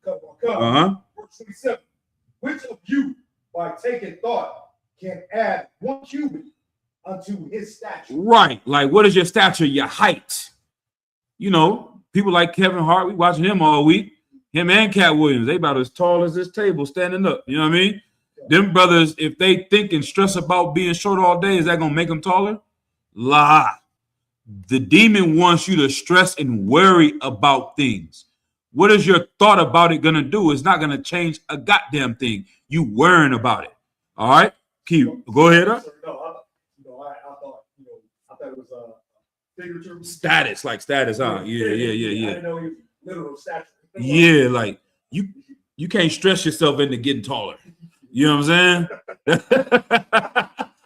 Come. Uh-huh. Verse 27. Which of you, by taking thought, can add 1 cubit unto his stature? Right. Like, what is your stature, your height? You know, people like Kevin Hart, we watching him all week. Him and Cat Williams, they about as tall as this table standing up. You know what I mean? Them brothers, if they think and stress about being short all day, is that going to make them taller? Lie. The demon wants you to stress and worry about things. What is your thought about it going to do? It's not going to change a goddamn thing. You worrying about it. All right? Go ahead. No, I thought it was figurative. Status, like status, huh? Yeah. I didn't know he was literal stature. Yeah, like you can't stress yourself into getting taller. You know what I'm saying?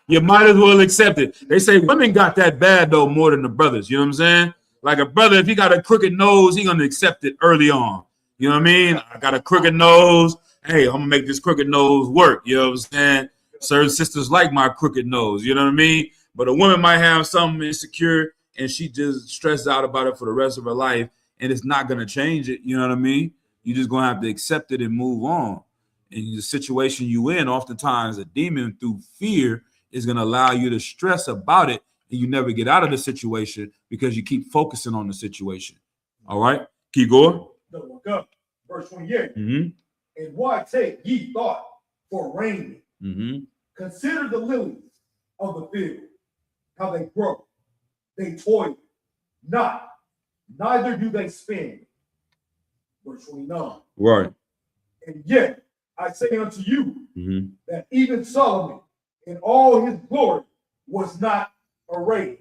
You might as well accept it. They say women got that bad though more than the brothers. You know what I'm saying? Like a brother, if he got a crooked nose, he gonna accept it early on. You know what I mean? I got a crooked nose. Hey, I'm gonna make this crooked nose work. You know what I'm saying? Certain sisters like my crooked nose. You know what I mean? But a woman might have something insecure and she just stressed out about it for the rest of her life, and it's not gonna change it. You know what I mean? You just gonna have to accept it and move on. And the situation you in, oftentimes a demon through fear is going to allow you to stress about it, and you never get out of the situation because you keep focusing on the situation. All right, keep going. Look up. Verse 28. Mm-hmm. And why take ye thought for raiment? Mm-hmm. Consider the lilies of the field, how they grow. They toil not, neither do they spin. Verse 29. Right. And yet I say unto you Mm-hmm. that even Solomon in all his glory was not arrayed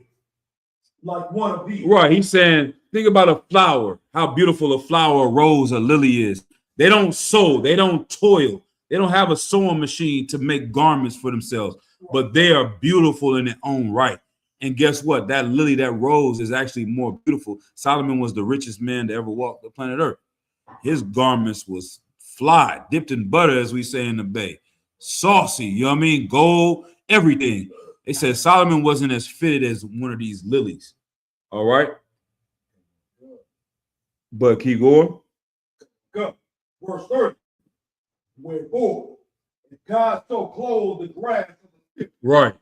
like one of these. Right. He's saying, think about a flower, how beautiful a flower, a rose, a lily is. They don't sew, they don't toil, they don't have a sewing machine to make garments for themselves, but they are beautiful in their own right. And guess what? That lily, that rose is actually more beautiful. Solomon was the richest man to ever walk the planet Earth. His garments was fly, dipped in butter, as we say in the Bay. Saucy, you know what I mean? Gold, everything. They said Solomon wasn't as fitted as one of these lilies. All right. But keep going. Go. Verse 30. Wherefore, if God so clothed the grass of the field, Right.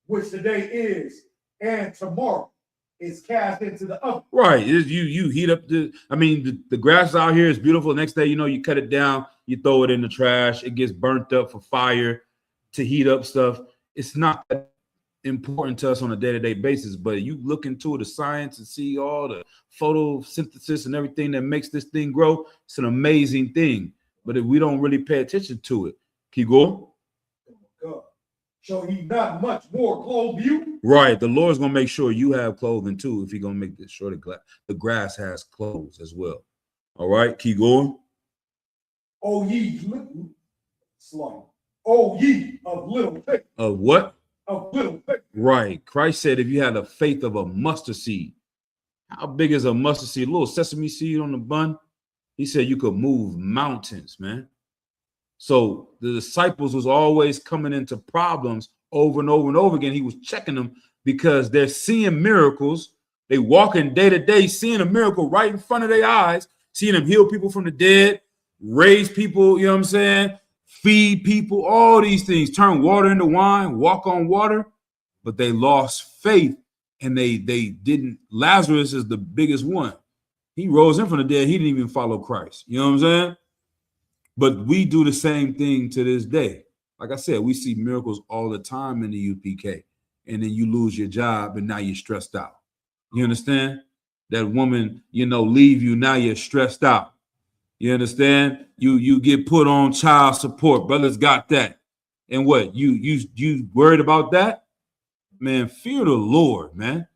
which today is, and tomorrow is cast into the oven. Right. You heat up the grass out here is beautiful. Next day, you cut it down, you throw it in the trash, it gets burnt up for fire to heat up stuff. It's not that important to us on a day-to-day basis, but you look into the science and see all the photosynthesis and everything that makes this thing grow. It's an amazing thing. But if we don't really pay attention to it, keep going. God. Shall he not much more clothe you? Right. The Lord's going to make sure you have clothing too if he's going to make sure the grass has clothes as well. All right. Keep going. O ye of little faith. Of what? Of little faith. Right. Christ said if you had the faith of a mustard seed, how big is a mustard seed? A little sesame seed on the bun. He said you could move mountains, man. So the disciples was always coming into problems over and over and over again. He was checking them because they're seeing miracles. They walking day to day, seeing a miracle right in front of their eyes, seeing them heal people from the dead, raise people, you know what I'm saying? Feed people, all these things, turn water into wine, walk on water. But they lost faith and they didn't. Lazarus is the biggest one. He rose in from the dead. He didn't even follow Christ. You know what I'm saying? But we do the same thing to this day. Like I said, we see miracles all the time in the UPK. And then you lose your job and now you're stressed out. You understand? That woman, leave you. Now you're stressed out. You understand? You get put on child support. Brothers got that. And what? You worried about that? Man, fear the Lord, man.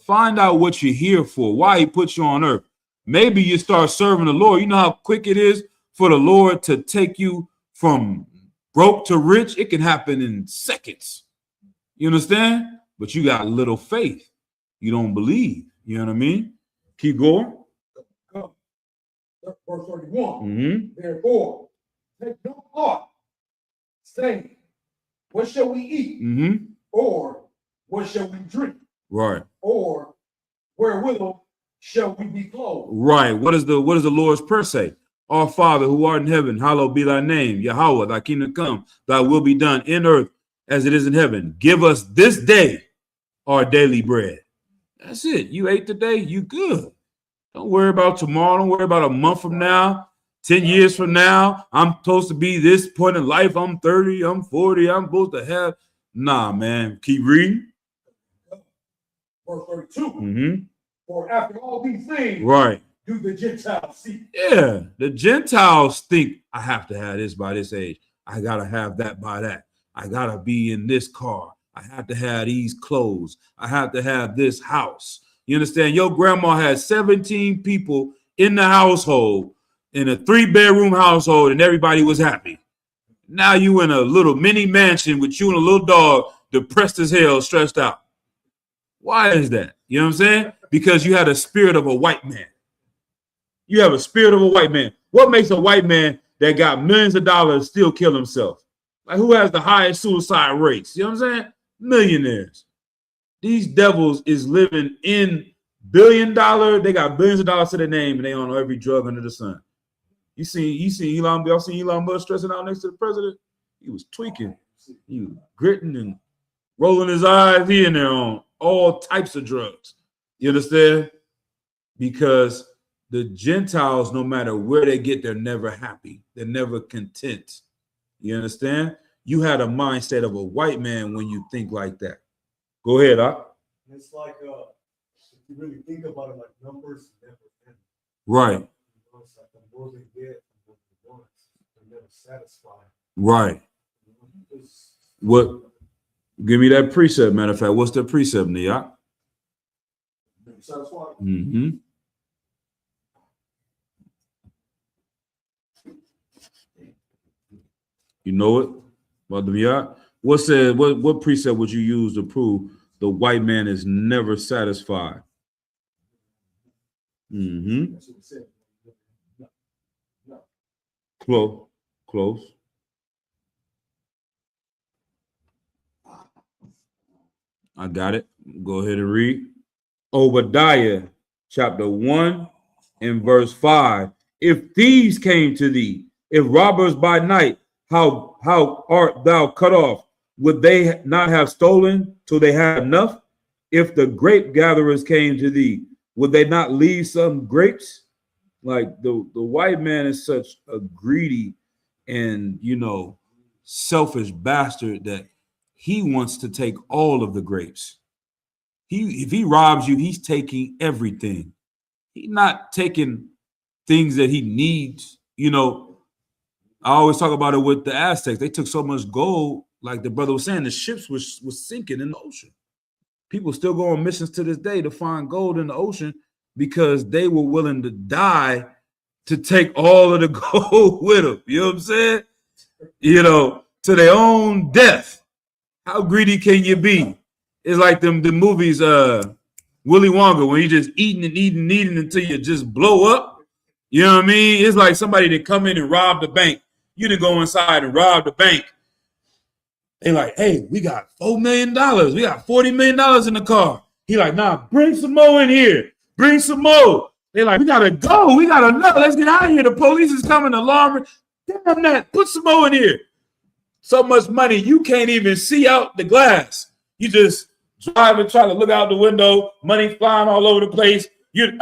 Find out what you're here for, why he put you on earth. Maybe you start serving the Lord. You know how quick it is for the Lord to take you from broke to rich? It can happen in seconds. You understand? But you got little faith. You don't believe. You know what I mean? Keep going. Verse 31. Mm-hmm. Therefore, take no thought, saying, what shall we eat? Mm-hmm. Or what shall we drink? Right. Or wherewithal shall we be clothed? Right. What does the Lord's Prayer say? Our Father who art in heaven, hallowed be thy name. Yahweh, thy kingdom come, thy will be done in earth as it is in heaven. Give us this day our daily bread. That's it. You ate today, you good. Don't worry about tomorrow. Don't worry about a month from now, 10 years from now. I'm supposed to be this point in life. I'm 30, I'm 40. I'm supposed to have. Nah, man. Keep reading. Verse 32. Mm-hmm. For after all these things, right, do the Gentiles seek. Yeah, the Gentiles think I have to have this by this age. I got to have that by that. I got to be in this car. I have to have these clothes. I have to have this house. You understand? Your grandma had 17 people in the household, in a 3-bedroom household, and everybody was happy. Now you in a little mini mansion with you and a little dog, depressed as hell, stressed out. Why is that? You know what I'm saying? Because you had a spirit of a white man. You have a spirit of a white man. What makes a white man that got millions of dollars still kill himself? Like, who has the highest suicide rates? You know what I'm saying? Millionaires. These devils is living in $1 billion. They got billions of dollars to their name, and they own every drug under the sun. You seen Elon? Y'all seen Elon Musk stressing out next to the president? He was tweaking. He was gritting and rolling his eyes. He in there on all types of drugs. You understand? Because the Gentiles, no matter where they get, they're never happy. They're never content. You understand? You had a mindset of a white man when you think like that. Go ahead, Doc. It's like, if you really think about it, like numbers never end. Right. It's like the more they get, the more they want. They're never satisfied. Right. What? Give me that precept, matter of fact. What's the precept, Nia? Satisfied. Mm-hmm. You know it? Brother Miyah? What precept would you use to prove the white man is never satisfied? Mm-hmm. Close. I got it. Go ahead and read. Obadiah chapter 1 and verse 5. If thieves came to thee, if robbers by night, how art thou cut off? Would they not have stolen till they had enough? If the grape gatherers came to thee, would they not leave some grapes? Like the white man is such a greedy and, selfish bastard that he wants to take all of the grapes. If he robs you, he's taking everything. He's not taking things that he needs. I always talk about it with the Aztecs. They took so much gold, like the brother was saying, the ships was sinking in the ocean. People still go on missions to this day to find gold in the ocean because they were willing to die to take all of the gold with them. You know what I'm saying? To their own death. How greedy can you be? It's like the movies, Willy Wonka, when you just eating and eating and eating until you just blow up. You know what I mean? It's like somebody that come in and rob the bank. You to go inside and rob the bank. They like, hey, we got $4 million. We got $40 million in the car. He like, nah, bring some more in here. Bring some more. They like, we gotta go. We gotta know. Let's get out of here. The police is coming. Alarm. Damn that. Put some more in here. So much money you can't even see out the glass. You just drive and try to look out the window. Money flying all over the place. You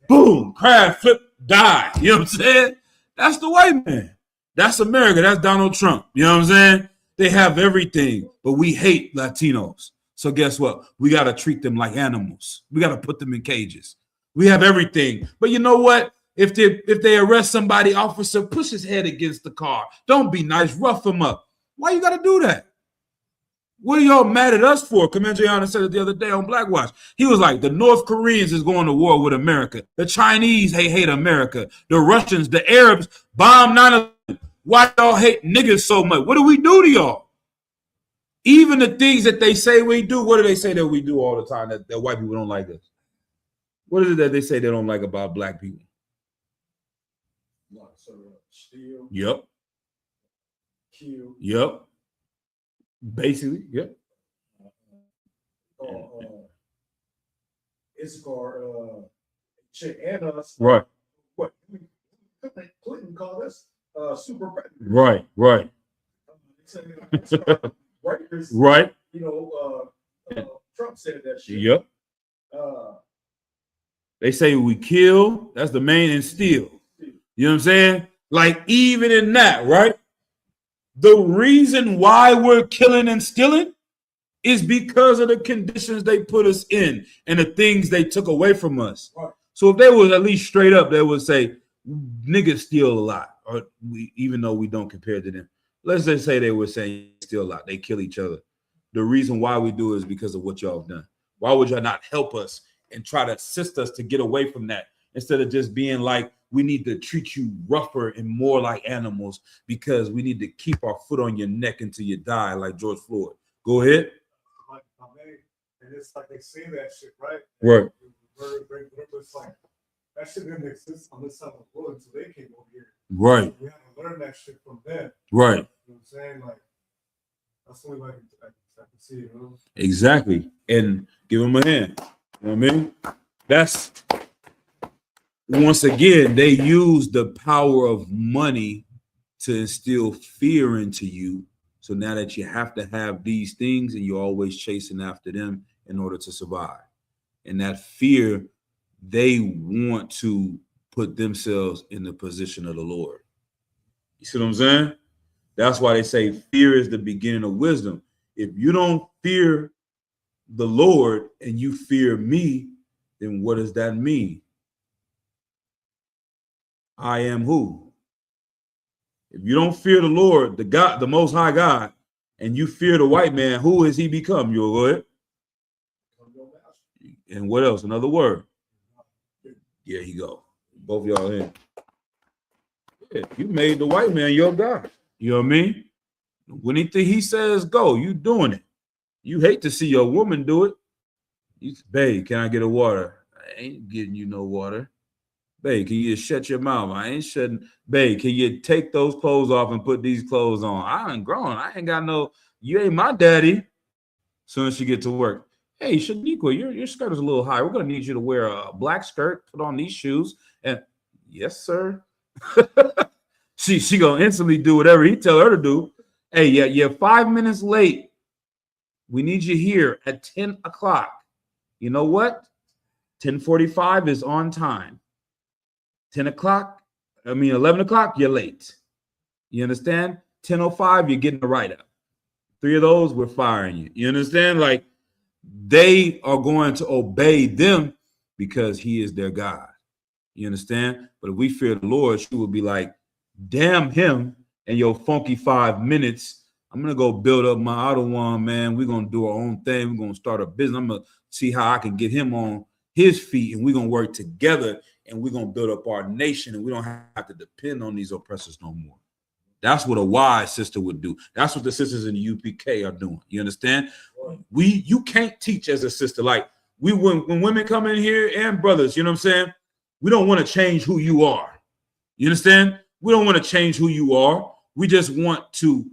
boom, crash, flip, die. You know what I'm saying? That's the white man. That's America. That's Donald Trump. You know what I'm saying? They have everything, but we hate Latinos. So guess what? We got to treat them like animals. We got to put them in cages. We have everything. But you know what? If they arrest somebody, officer, push his head against the car. Don't be nice. Rough him up. Why you got to do that? What are y'all mad at us for? Commander Yana said it the other day on Black Watch. He was like, the North Koreans is going to war with America. The Chinese hate America. The Russians, the Arabs bomb 9/11. Why y'all hate niggas so much? What do we do to y'all? Even the things that they say we do, what do they say that we do all the time that white people don't like us? What is it that they say they don't like about black people? Steal, Yep. kill, Yep. Basically, yep. Issachar, chick and us. Right. What? Clinton called us super predators. Right. Right. Raiders, Right. Trump said that shit. Yep. They say we kill. That's the main, and steal. You know what I'm saying? Like even in that, right? The reason why we're killing and stealing is because of the conditions they put us in and the things they took away from us. Right. So if they was at least straight up, they would say niggas steal a lot, or even though we don't compare to them. Let's just say they were saying steal a lot. They kill each other. The reason why we do it is because of what y'all have done. Why would y'all not help us and try to assist us to get away from that instead of just being like, we need to treat you rougher and more like animals because we need to keep our foot on your neck until you die, like George Floyd. Go ahead. And it's like they say that shit, right? Right. It's like that shit didn't exist on this side of the world until they came over here. Right. We had to learn that shit from them. Right. You know what I'm saying? Like, that's the only way I can see it. Exactly. And give them a hand. You know what I mean? That's, once again, they use the power of money to instill fear into you. So now that you have to have these things and you're always chasing after them in order to survive. And that fear, they want to put themselves in the position of the Lord. You see what I'm saying? That's why they say fear is the beginning of wisdom. If you don't fear the Lord and you fear me, then what does that mean? I am who? If you don't fear the Lord, the God, the Most High God, and you fear the white man, who has he become? Your Lord? And what else? Another word. There you go. Both y'all in. Yeah, you made the white man your God. You know what I mean? When he says go, you doing it. You hate to see your woman do it. You, babe, can I get a water? I ain't getting you no water. Babe, can you just shut your mouth? I ain't shutting. Babe, can you take those clothes off and put these clothes on? I ain't grown. I ain't got no, you ain't my daddy. soon as she get to work. Hey, Shaniqua, your skirt is a little high. We're gonna need you to wear a black skirt, put on these shoes, and yes, sir. she gonna instantly do whatever he tell her to do. Hey, yeah, you're 5 minutes late. We need you here at 10 o'clock. You know what? 10:45 is on time. 11 o'clock, you're late. You understand? 10:05, you're getting a write-up. 3 of those, we're firing you. You understand? Like, they are going to obey them because he is their God. You understand? But if we fear the Lord, she will be like, damn him and your funky 5 minutes. I'm going to go build up my other one, man. We're going to do our own thing. We're going to start a business. I'm going to see how I can get him on his feet, and we're going to work together, and we're going to build up our nation, and we don't have to depend on these oppressors no more. That's what a wise sister would do. That's what the sisters in the UPK are doing. You understand? You can't teach as a sister. Like, when women come in here and brothers, you know what I'm saying? We don't want to change who you are. You understand? We don't want to change who you are. We just want to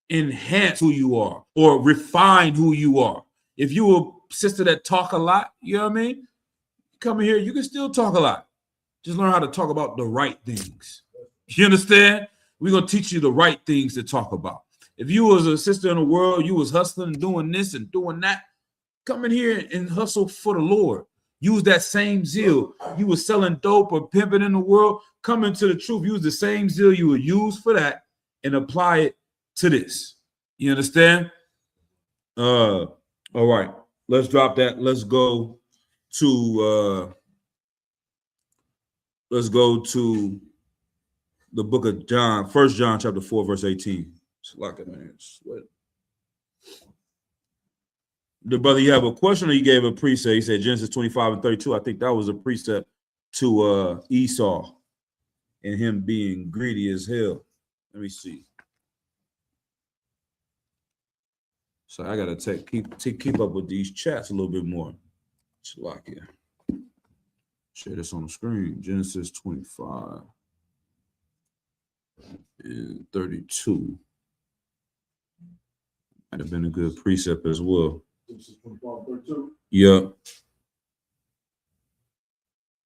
enhance who you are or refine who you are. If you a sister that talk a lot, you know what I mean? Come in here, you can still talk a lot. Just learn how to talk about the right things. You understand? We're going to teach you the right things to talk about. If you was a sister in the world, you was hustling and doing this and doing that, come in here and hustle for the Lord. Use that same zeal. You was selling dope or pimping in the world, come into the truth. Use the same zeal you would use for that and apply it to this. You understand? All right. Let's drop that. Let's go to the book of John, 1 John chapter 4, verse 18. Lock it, man. Sweat. The brother, you have a question or you gave a precept? He said Genesis 25 and 32. I think that was a precept to Esau and him being greedy as hell. Let me see. So I gotta keep up with these chats a little bit more. Lock it. Share this on the screen. Genesis 25 and 32. Might have been a good precept as well. Genesis 25, 32. Yeah.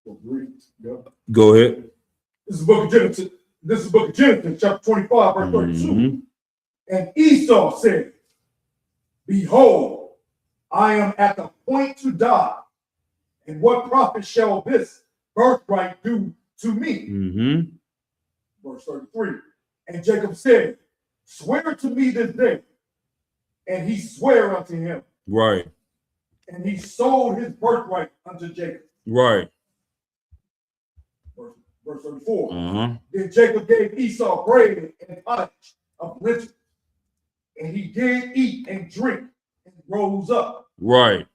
Yep. Go ahead. This is the book of Genesis. This is the book of Genesis, chapter 25, verse 32. And Esau said, behold, I am at the point to die. And what profit shall this birthright do to me? Verse 33. And Jacob said, swear to me this day. And he sware unto him. Right. And he sold his birthright unto Jacob. Right. Verse 34. Then Jacob gave Esau bread and pottage of lentils. And he did eat and drink and rose up. Right.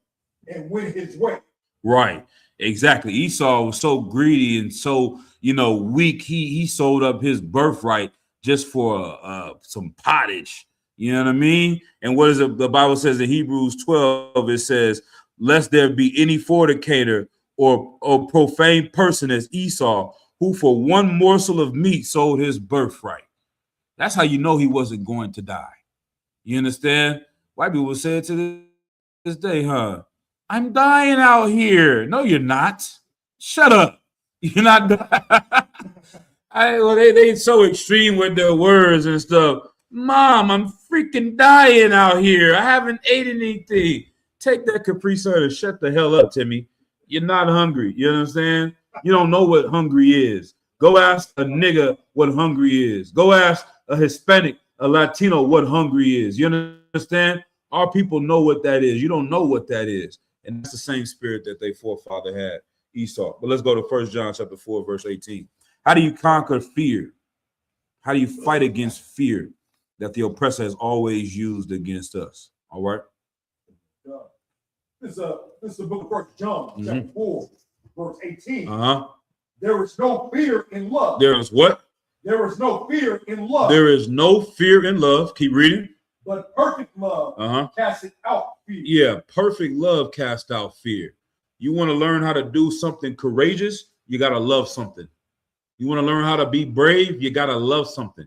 And went his way. Right. Exactly. Esau was so greedy and so, weak. He sold up his birthright just for some pottage. You know what I mean? And what is it? The Bible says in Hebrews 12, it says, lest there be any fornicator or profane person as Esau, who for one morsel of meat sold his birthright. That's how you know he wasn't going to die. You understand? White people will say it to this day, huh? I'm dying out here. No, you're not. Shut up. You're not dying. They so extreme with their words and stuff. Mom, I'm freaking dying out here. I haven't ate anything. Take that Capri Sun and shut the hell up, Timmy. You're not hungry. You understand? You don't know what hungry is. Go ask a nigga what hungry is. Go ask a Hispanic, a Latino what hungry is. You understand? Our people know what that is. You don't know what that is. And that's the same spirit that their forefather had, Esau. But let's go to 1 John chapter 4, verse 18. How do you conquer fear? How do you fight against fear that the oppressor has always used against us? All right. This is the book of 1 John, chapter 4, verse 18. There is no fear in love. There is what? There is no fear in love. There is no fear in love. Keep reading. But perfect love casts out fear. Yeah, perfect love casts out fear. You want to learn how to do something courageous, you got to love something. You want to learn how to be brave, you got to love something.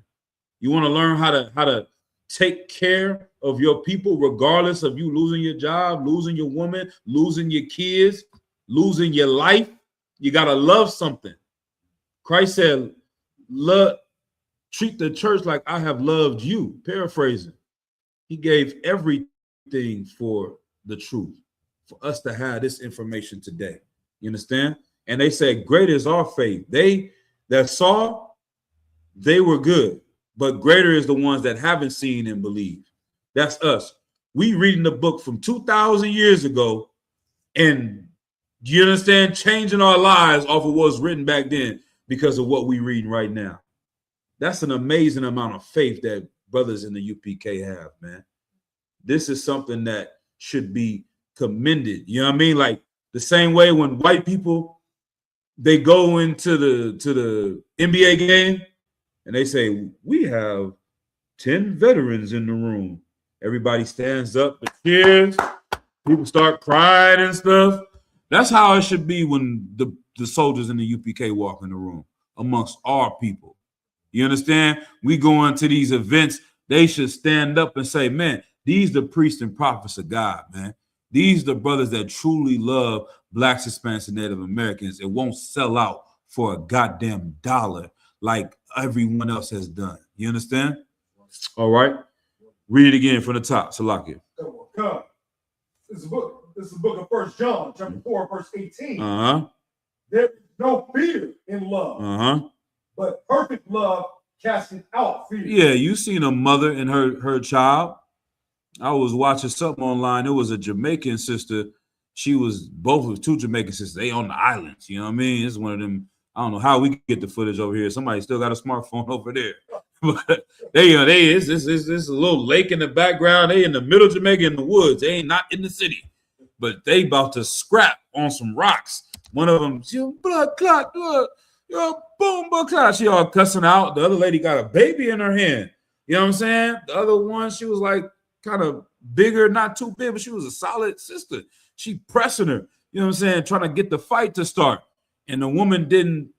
You want to learn how to take care of your people, regardless of you losing your job, losing your woman, losing your kids, losing your life. You got to love something. Christ said, treat the church like I have loved you. Paraphrasing. He gave everything for the truth, for us to have this information today. You understand? And they said, great is our faith. They that saw, they were good, but greater is the ones that haven't seen and believed. That's us. We reading the book from 2,000 years ago, and you understand, changing our lives off of what was written back then because of what we reading right now. That's an amazing amount of faith that brothers in the UPK have, man. This is something that should be commended. You know what I mean? Like the same way when white people, they go into the NBA game and they say, we have 10 veterans in the room. Everybody stands up and cheers. People start crying and stuff. That's how it should be when the soldiers in the UPK walk in the room amongst our people. You understand? We go into these events, they should stand up and say, man, these the priests and prophets of God, man. These the brothers that truly love Blacks, Hispanics, and Native Americans. It won't sell out for a goddamn dollar like everyone else has done. You understand? All right. Read it again from the top, Salakia. Come. This is the book of 1 John, chapter 4, verse 18. There is no fear in love, but perfect love casteth out fear. Yeah, you seen a mother and her child. I was watching something online. It was a Jamaican sister. She was both of two Jamaican sisters. They on the islands. You know what I mean? It's one of them. I don't know how we get the footage over here. Somebody still got a smartphone over there. But it's a little lake in the background. They in the middle of Jamaica in the woods. They ain't not in the city. But they about to scrap on some rocks. One of them, blood clot, boom, blood clot. She all cussing out. The other lady got a baby in her hand. You know what I'm saying? The other one, she was like kind of bigger, not too big, but she was a solid sister. She pressing her, you know what I'm saying, trying to get the fight to start. And the woman didn't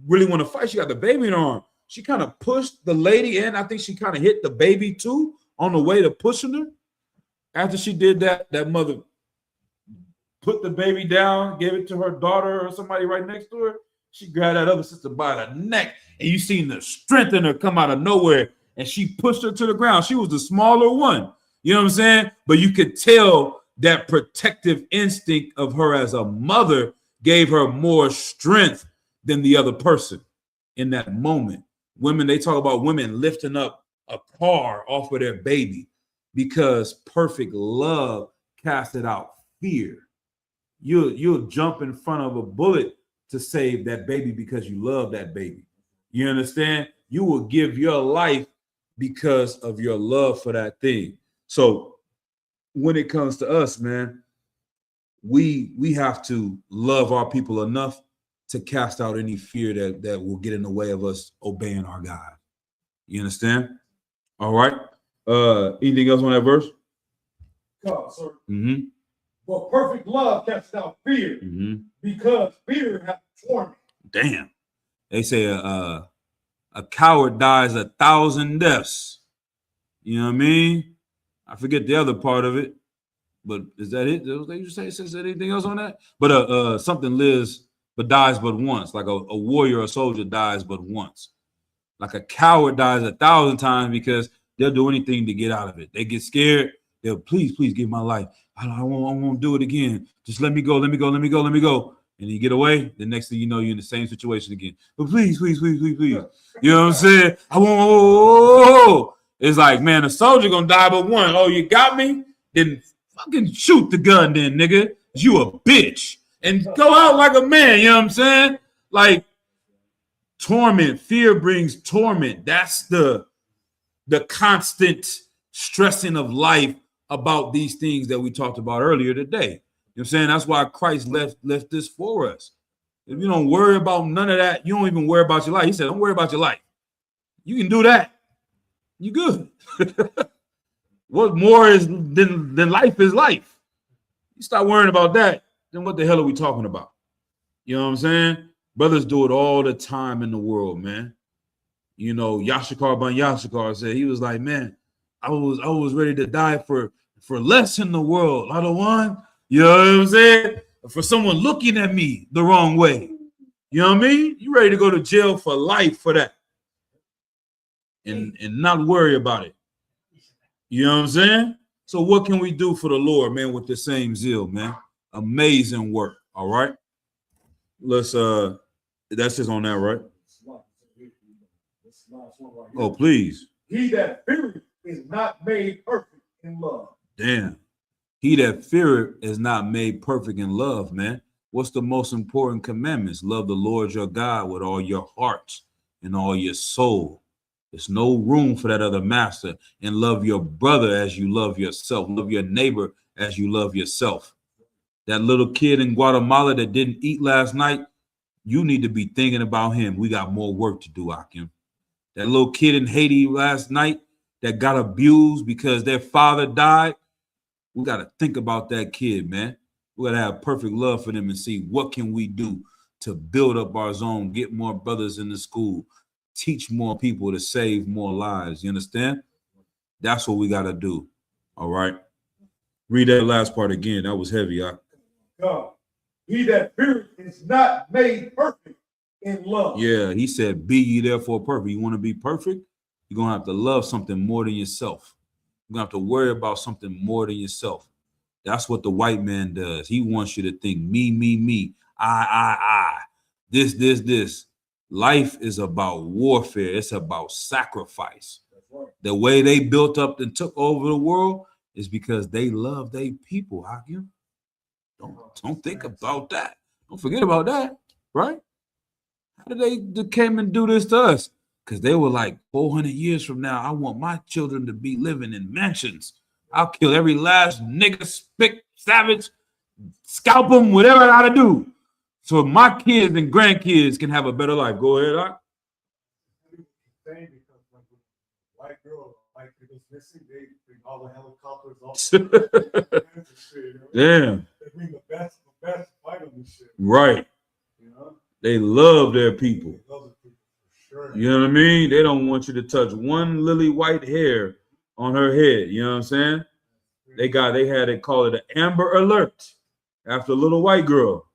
really want to fight. She got the baby in her arm. She kind of pushed the lady in. I think she kind of hit the baby too on the way to pushing her. After she did that, that mother put the baby down, gave it to her daughter or somebody right next to her. She grabbed that other sister by the neck, and you seen the strength in her come out of nowhere, and she pushed her to the ground. She was the smaller one, you know what I'm saying? But you could tell that protective instinct of her as a mother gave her more strength than the other person in that moment. Women, they talk about women lifting up a car off of their baby because perfect love casted out fear. You'll jump in front of a bullet to save that baby because you love that baby. You understand? You will give your life because of your love for that thing. So when it comes to us, man, we have to love our people enough to cast out any fear that will get in the way of us obeying our God. You understand? All right. Anything else on that verse? God, sir. But perfect love casts out fear, because fear hath torment. Damn. They say a coward dies 1,000 deaths. You know what I mean? I forget the other part of it, but is that it? Did you say anything else on that? But something lives but dies but once, like a warrior or soldier dies but once. Like a coward dies 1,000 times because they'll do anything to get out of it. They get scared. They'll please give my life. I won't do it again. Just let me go. And you get away. The next thing you know, you're in the same situation again. But please. You know what I'm saying? I won't. It's like, man, a soldier gonna die but one. Oh, you got me? Then fucking shoot the gun then, nigga. You a bitch. And go out like a man, you know what I'm saying? Like torment, fear brings torment. That's the constant stressing of life about these things that we talked about earlier today. You know what I'm saying? That's why Christ left this for us. If you don't worry about none of that, you don't even worry about your life. He said, don't worry about your life. You can do that. You good. What more is than life is life. You stop worrying about that, then what the hell are we talking about? You know what I'm saying? Brothers do it all the time in the world, man. You know, Yashikar Ben Yashikar said, he was like, man, I was ready to die for less in the world. I don't want, you know what I'm saying? For someone looking at me the wrong way. You know what I mean? You ready to go to jail for life for that. And not worry about it. You know what I'm saying? So what can we do for the Lord, man, with the same zeal, man? Amazing work. All right. Let's that's just on that, right? Oh, please. He that feareth is not made perfect in love. Damn. He that feareth is not made perfect in love, man. What's the most important commandments? Love the Lord your God with all your heart and all your soul. There's no room for that other master. And love your brother as you love yourself. Love your neighbor as you love yourself. That little kid in Guatemala that didn't eat last night, you need to be thinking about him. We got more work to do, Akim. That little kid in Haiti last night that got abused because their father died, we got to think about that kid, man. We got to have perfect love for them and see what can we do to build up our zone, get more brothers in the school, teach more people to save more lives. You understand? That's what we got to do. All right. Read that last part again. That was heavy. God. He that feareth is not made perfect in love. Yeah, he said, be ye therefore perfect. You want to be perfect? You're going to have to love something more than yourself. You're going to have to worry about something more than yourself. That's what the white man does. He wants you to think me, I, this. Life is about warfare. It's about sacrifice. Right. The way they built up and took over the world is because they love their people, Hakim. Don't think about that. Don't forget about that, right? How did they came and do this to us? Because they were like, 400 years from now, I want my children to be living in mansions. I'll kill every last nigga, spick, savage, scalp them, whatever I gotta do. So my kids and grandkids can have a better life. Go ahead, Doc. White girl, white people's missing, they bring all the helicopters off. Damn. They bring the best fight on this shit. Right. You know? They love their people. They love the people for sure. You know what I mean? They don't want you to touch one lily white hair on her head. You know what I'm saying? They had it call it an Amber Alert after a little white girl.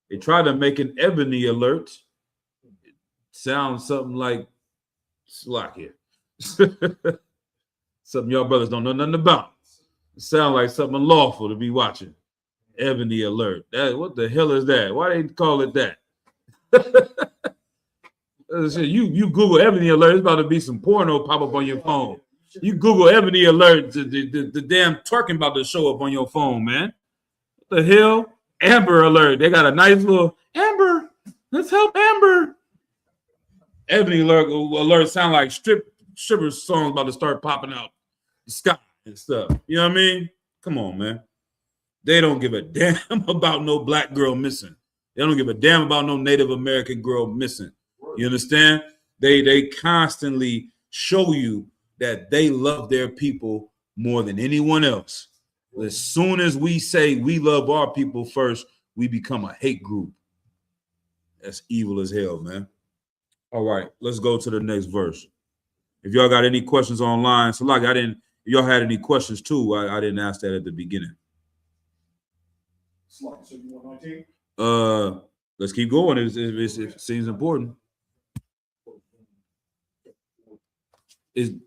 They tried to make an Ebony Alert. It sounds something like Slovakia. Something y'all brothers don't know nothing about. It sounds like something unlawful to be watching. Ebony Alert. What the hell is that? Why they call it that? You Google Ebony Alert, it's about to be some porno pop up on your phone. You Google Ebony Alert, the damn twerking about to show up on your phone, man. What the hell? Amber Alert. They got a nice little Amber. Let's help Amber. Ebony Alert sound like stripper songs about to start popping out the sky and stuff. You know what I mean? Come on, man. They don't give a damn about no black girl missing. They don't give a damn about no Native American girl missing. You understand? They constantly show you that they love their people more than anyone else. As soon as we say we love our people first, we become a hate group. That's evil as hell, man. All right, let's go to the next verse. If y'all got any questions online, so like if y'all had any questions too, I didn't ask that at the beginning. Let's keep going. It seems important.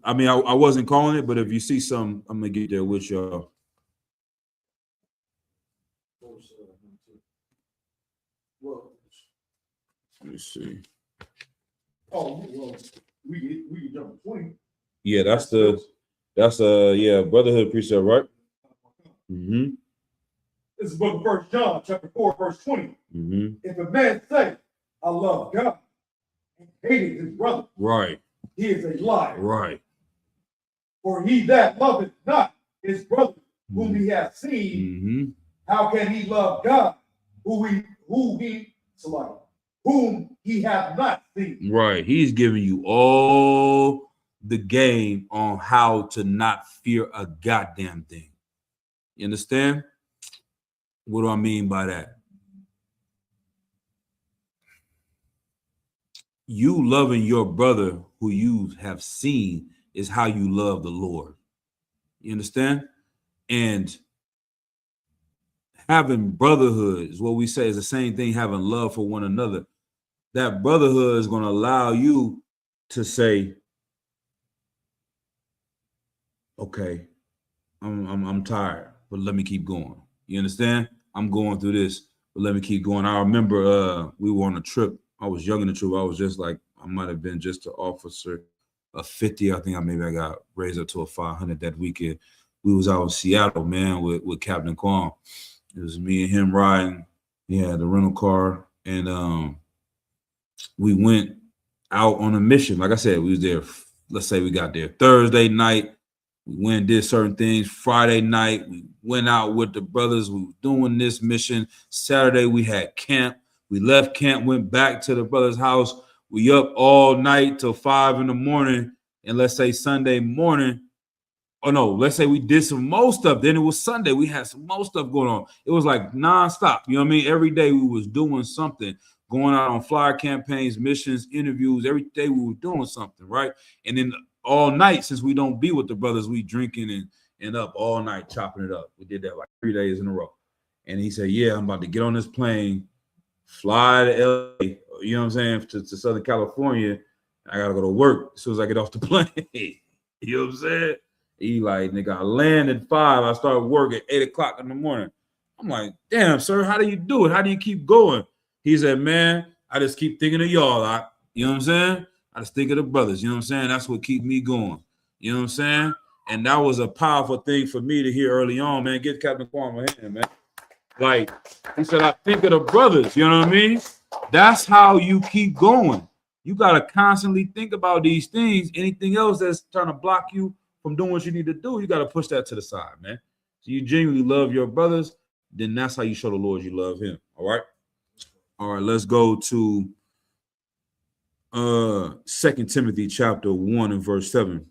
I wasn't calling it, but if you see some, I'm gonna get there with y'all. Let me see. Oh, well, we can jump to 20. Yeah, that's brotherhood precept, right? Mm-hmm. This is book of 1 John, chapter 4, verse 20. Mm-hmm. If a man say, I love God, and hated his brother, Right. he is a liar. Right. For he that loveth not his brother whom he hath seen, how can he love God whom he hath not seen? Right. He's giving you all the game on how to not fear a goddamn thing. You understand? What do I mean by that? You loving your brother who you have seen is how you love the Lord. You understand? And having brotherhood is what we say is the same thing, having love for one another. That brotherhood is going to allow you to say, okay, I'm tired, but let me keep going. You understand? I'm going through this, but let me keep going. I remember we were on a trip. I was young in the trip. I was just like, I might have been just an officer, a 50. I think I got raised up to a 500 that weekend. We was out in Seattle, man, with Captain Kwong. It was me and him riding. He had the rental car, and we went out on a mission. Like I said, we was there. Let's say we got there Thursday night. We went and did certain things. Friday night, we went out with the brothers. We were doing this mission. Saturday, we had camp. We left camp, went back to the brother's house. We up all night till 5 in the morning. And let's say Sunday morning, oh no, let's say we did some more stuff. Then it was Sunday. We had some more stuff going on. It was like nonstop. You know what I mean? Every day we was doing something, going out on flyer campaigns, missions, interviews. Every day we were doing something, right? And then all night, since we don't be with the brothers, we drinking and up all night, chopping it up. We did that like 3 days in a row. And he said, yeah, I'm about to get on this plane, fly to LA, you know what I'm saying, to Southern California. I got to go to work as soon as I get off the plane. You know what I'm saying? He like, nigga, I land at 5. I start work at 8 o'clock in the morning. I'm like, damn, sir, how do you do it? How do you keep going? He said, man, I just keep thinking of y'all. You know what I'm saying? I just think of the brothers. You know what I'm saying? That's what keep me going. You know what I'm saying? And that was a powerful thing for me to hear early on, man. Get Captain Kwame a hand, man. Like, he said, I think of the brothers. You know what I mean? That's how you keep going. You got to constantly think about these things. Anything else that's trying to block you from doing what you need to do, you got to push that to the side, man. So you genuinely love your brothers, then that's how you show the Lord you love him. All right? All right, let's go to 2 Timothy chapter 1 and verse 7.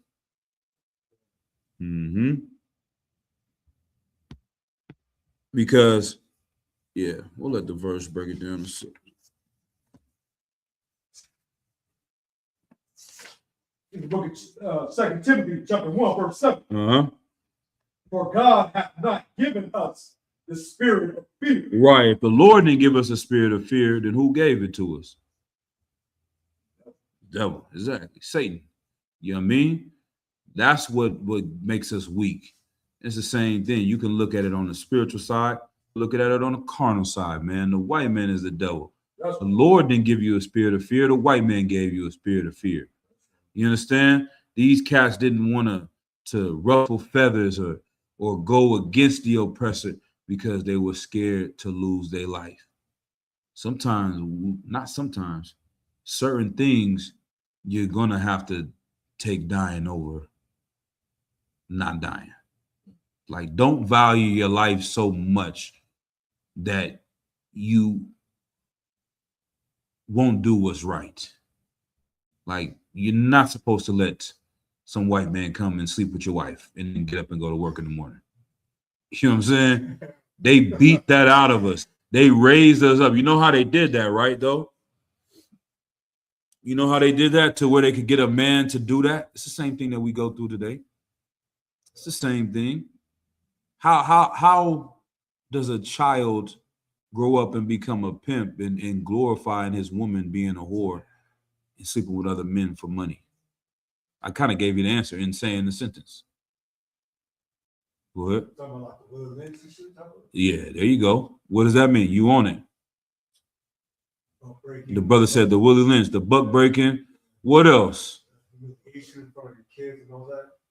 Because, yeah, we'll let the verse break it down. In the book of 2 Timothy chapter 1, verse 7. For God hath not given us the spirit of fear. Right. If the Lord didn't give us a spirit of fear, then who gave it to us? Devil. Exactly. Satan. You know what I mean? That's what makes us weak. It's the same thing. You can look at it on the spiritual side, look at it on the carnal side, man. The white man is the devil. The Lord didn't give you a spirit of fear. The white man gave you a spirit of fear. You understand? These cats didn't want to ruffle feathers or go against the oppressor because they were scared to lose their life. Sometimes, not sometimes, certain things you're going to have to take dying over not dying. Like, don't value your life so much that you won't do what's right. Like, you're not supposed to let some white man come and sleep with your wife and then get up and go to work in the morning. You know what I'm saying? They beat that out of us. They raised us up. You know how they did that, right, though? You know how they did that to where they could get a man to do that? It's the same thing that we go through today. It's the same thing. How does a child grow up and become a pimp and glorifying his woman being a whore and sleeping with other men for money? I kind of gave you the answer in saying the sentence. Go ahead. Yeah, there you go. What does that mean? You on it. The brother said the Willie Lynch, the buck breaking. What else?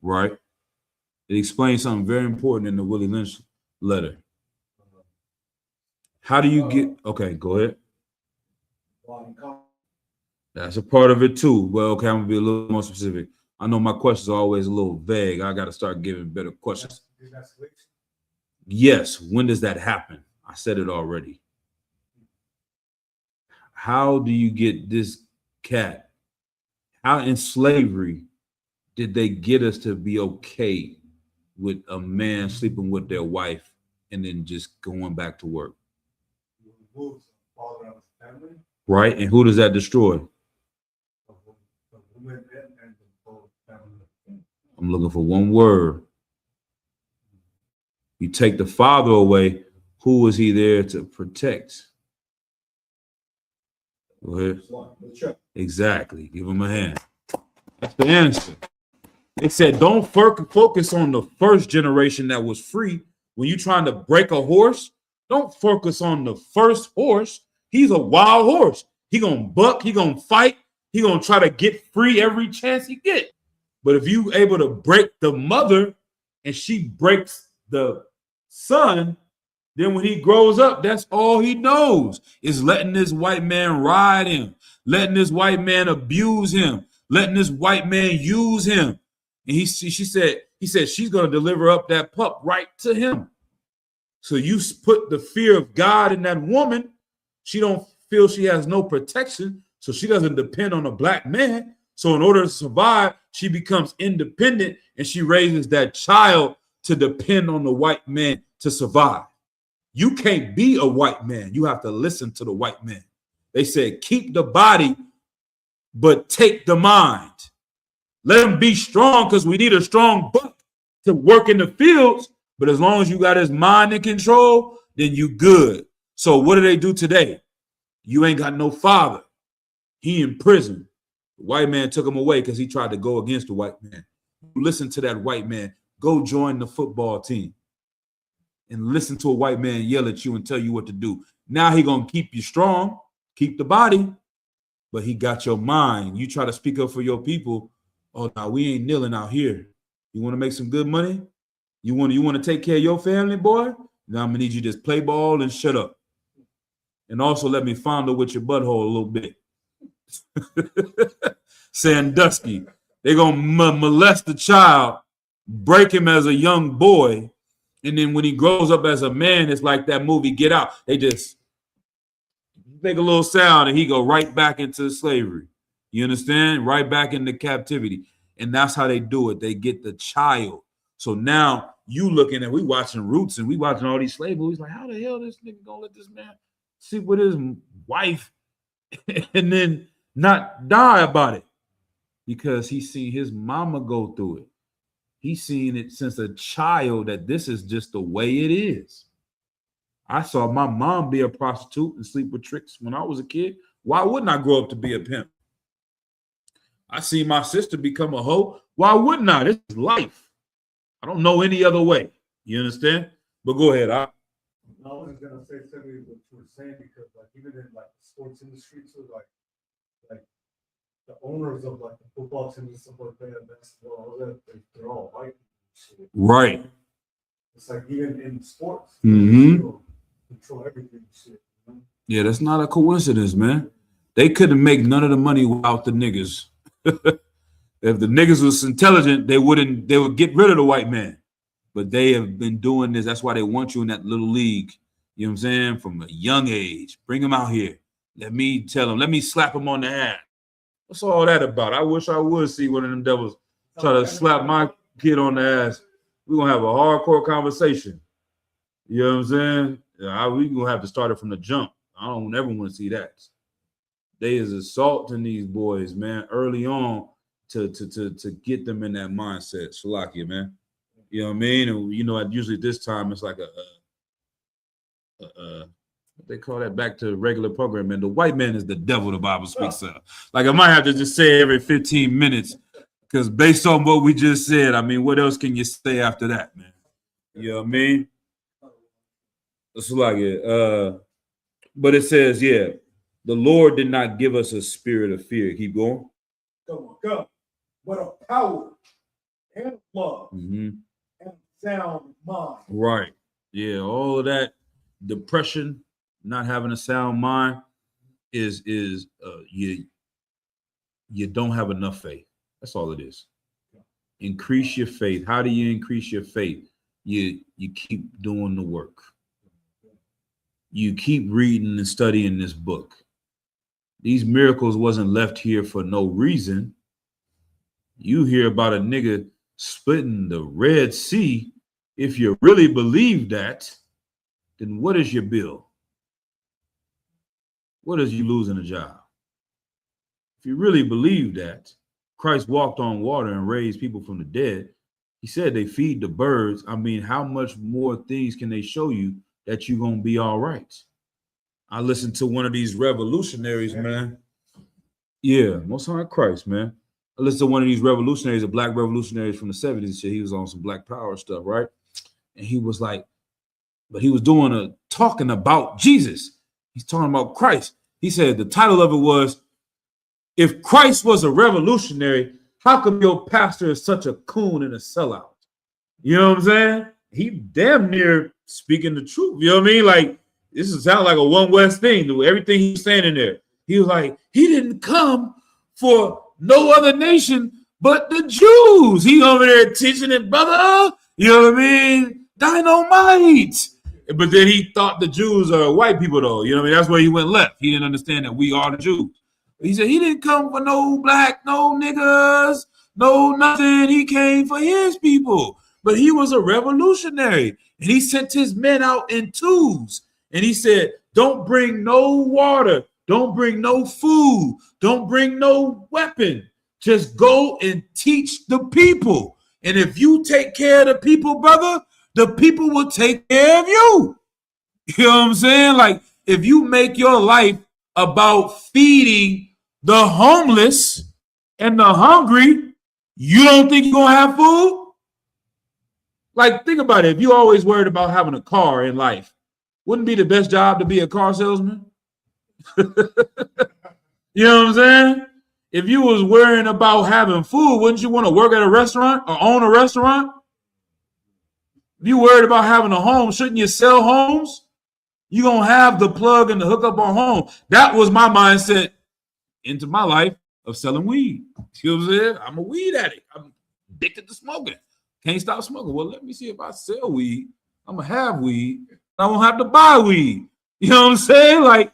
Right. It explains something very important in the Willie Lynch letter. How do you get, okay, go ahead. That's a part of it too. Well, okay, I'm gonna be a little more specific. I know my questions are always a little vague. I got to start giving better questions. Yes. When does that happen? I said it already. How do you get this cat? How in slavery did they get us to be okay with a man sleeping with their wife and then just going back to work? Right. And who does that destroy? I'm looking for one word. You take the father away, who was he there to protect? Go ahead. Exactly. Give him a hand. That's the answer. They said, don't focus on the first generation that was free. When you're trying to break a horse, don't focus on the first horse. He's a wild horse. He gonna buck, he gonna fight, he gonna try to get free every chance he get. But if you able to break the mother and she breaks the son, then when he grows up, that's all he knows is letting this white man ride him, letting this white man abuse him, letting this white man use him. And he said she's going to deliver up that pup right to him. So you put the fear of God in that woman. She don't feel she has no protection, so she doesn't depend on a black man. So in order to survive, she becomes independent and she raises that child to depend on the white man to survive. You can't be a white man. You have to listen to the white man. They said, keep the body, but take the mind. Let him be strong because we need a strong buck to work in the fields. But as long as you got his mind in control, then you good. So what do they do today? You ain't got no father. He in prison. The white man took him away because he tried to go against the white man. You listen to that white man. Go join the football team and listen to a white man yell at you and tell you what to do. Now he gonna keep you strong, keep the body, but he got your mind. You try to speak up for your people. Oh, no, we ain't kneeling out here. You want to make some good money? You want to take care of your family, boy? Now I'm gonna need you to just play ball and shut up. And also let me fondle with your butthole a little bit. Sandusky. They're gonna molest the child, break him as a young boy, and then when he grows up as a man, it's like that movie Get Out. They just make a little sound and he go right back into slavery. You understand? Right back into captivity. And that's how they do it. They get the child. So now you looking at, we watching Roots and we watching all these slave movies, like, how the hell this nigga gonna let this man sleep with his wife and then not die about it? Because he's seen his mama go through it. He's seen it since a child that this is just the way it is. I saw my mom be a prostitute and sleep with tricks when I was a kid. Why wouldn't I grow up to be a pimp? I see my sister become a hoe. Why wouldn't I? This is life. I don't know any other way. You understand? But go ahead. I was gonna say something what you were saying because like even in like the sports industry too, like the owners of like the football teams and stuff like that, basketball, all that, they're all white. Right. It's like even in sports, Mm-hmm. Control everything. Shit, you know? Yeah, that's not a coincidence, man. They couldn't make none of the money without the niggas. If the niggas was intelligent, they would get rid of the white man. But they have been doing this. That's why they want you in that little league. You know what I'm saying? From a young age. Bring them out here. Let me tell them. Let me slap them on the ass. What's all that about? I wish I would see one of them devils try to slap my kid on the ass. We're going to have a hardcore conversation. You know what I'm saying? We're going to have to start it from the jump. I don't ever want to see that. They is assaulting these boys, man, early on to get them in that mindset. Shalakia, man. You know what I mean? And you know, usually this time it's like what they call that, back to regular programming. The white man is the devil the Bible speaks of. Like I might have to just say every 15 minutes, because based on what we just said, I mean, what else can you say after that, man? You know what I mean? It's like it. But it says, yeah, the Lord did not give us a spirit of fear. Keep going. Go. But a power and love and sound mind. Right. Yeah, all of that depression, not having a sound mind is you don't have enough faith. That's all it is. Increase your faith. How do you increase your faith? You keep doing the work. You keep reading and studying this book. These miracles wasn't left here for no reason. You hear about a nigga splitting the Red Sea. If you really believe that, then what is your bill? What is you losing a job? If you really believe that Christ walked on water and raised people from the dead, He said they feed the birds. I mean, how much more things can they show you that you're gonna be all right? I listened to one of these revolutionaries, man. Yeah, Most High Christ, man. I listened to one of these revolutionaries, the black revolutionaries from the 70s. He was on some black power stuff, right? And he was like, but he was talking about Jesus. He's talking about Christ. He said the title of it was, if Christ was a revolutionary, how come your pastor is such a coon and a sellout? You know what I'm saying? He damn near speaking the truth. You know what I mean? Like, this is sound like a One West thing. Everything he's saying in there. He was like, he didn't come for no other nation but the Jews. He over there teaching it, brother. You know what I mean? Dynamite. But then he thought the Jews are white people, though. You know what I mean? That's where he went left. He didn't understand that we are the Jews. He said he didn't come for no black, no niggas, no nothing. He came for his people. But he was a revolutionary. And he sent his men out in twos. And he said, don't bring no water. Don't bring no food. Don't bring no weapon. Just go and teach the people. And if you take care of the people, brother, the people will take care of you. You know what I'm saying? Like, if you make your life about feeding the homeless and the hungry, you don't think you're going to have food? Like, think about it. If you're always worried about having a car in life, wouldn't it be the best job to be a car salesman? You know what I'm saying? If you was worrying about having food, wouldn't you want to work at a restaurant or own a restaurant? If you worried about having a home, shouldn't you sell homes? You're going to have the plug and the hookup on home. That was my mindset into my life of selling weed. You know what I'm saying? I'm a weed addict. I'm addicted to smoking. Can't stop smoking. Well, let me see if I sell weed. I'm going to have weed. I won't have to buy weed. You know what I'm saying? Like,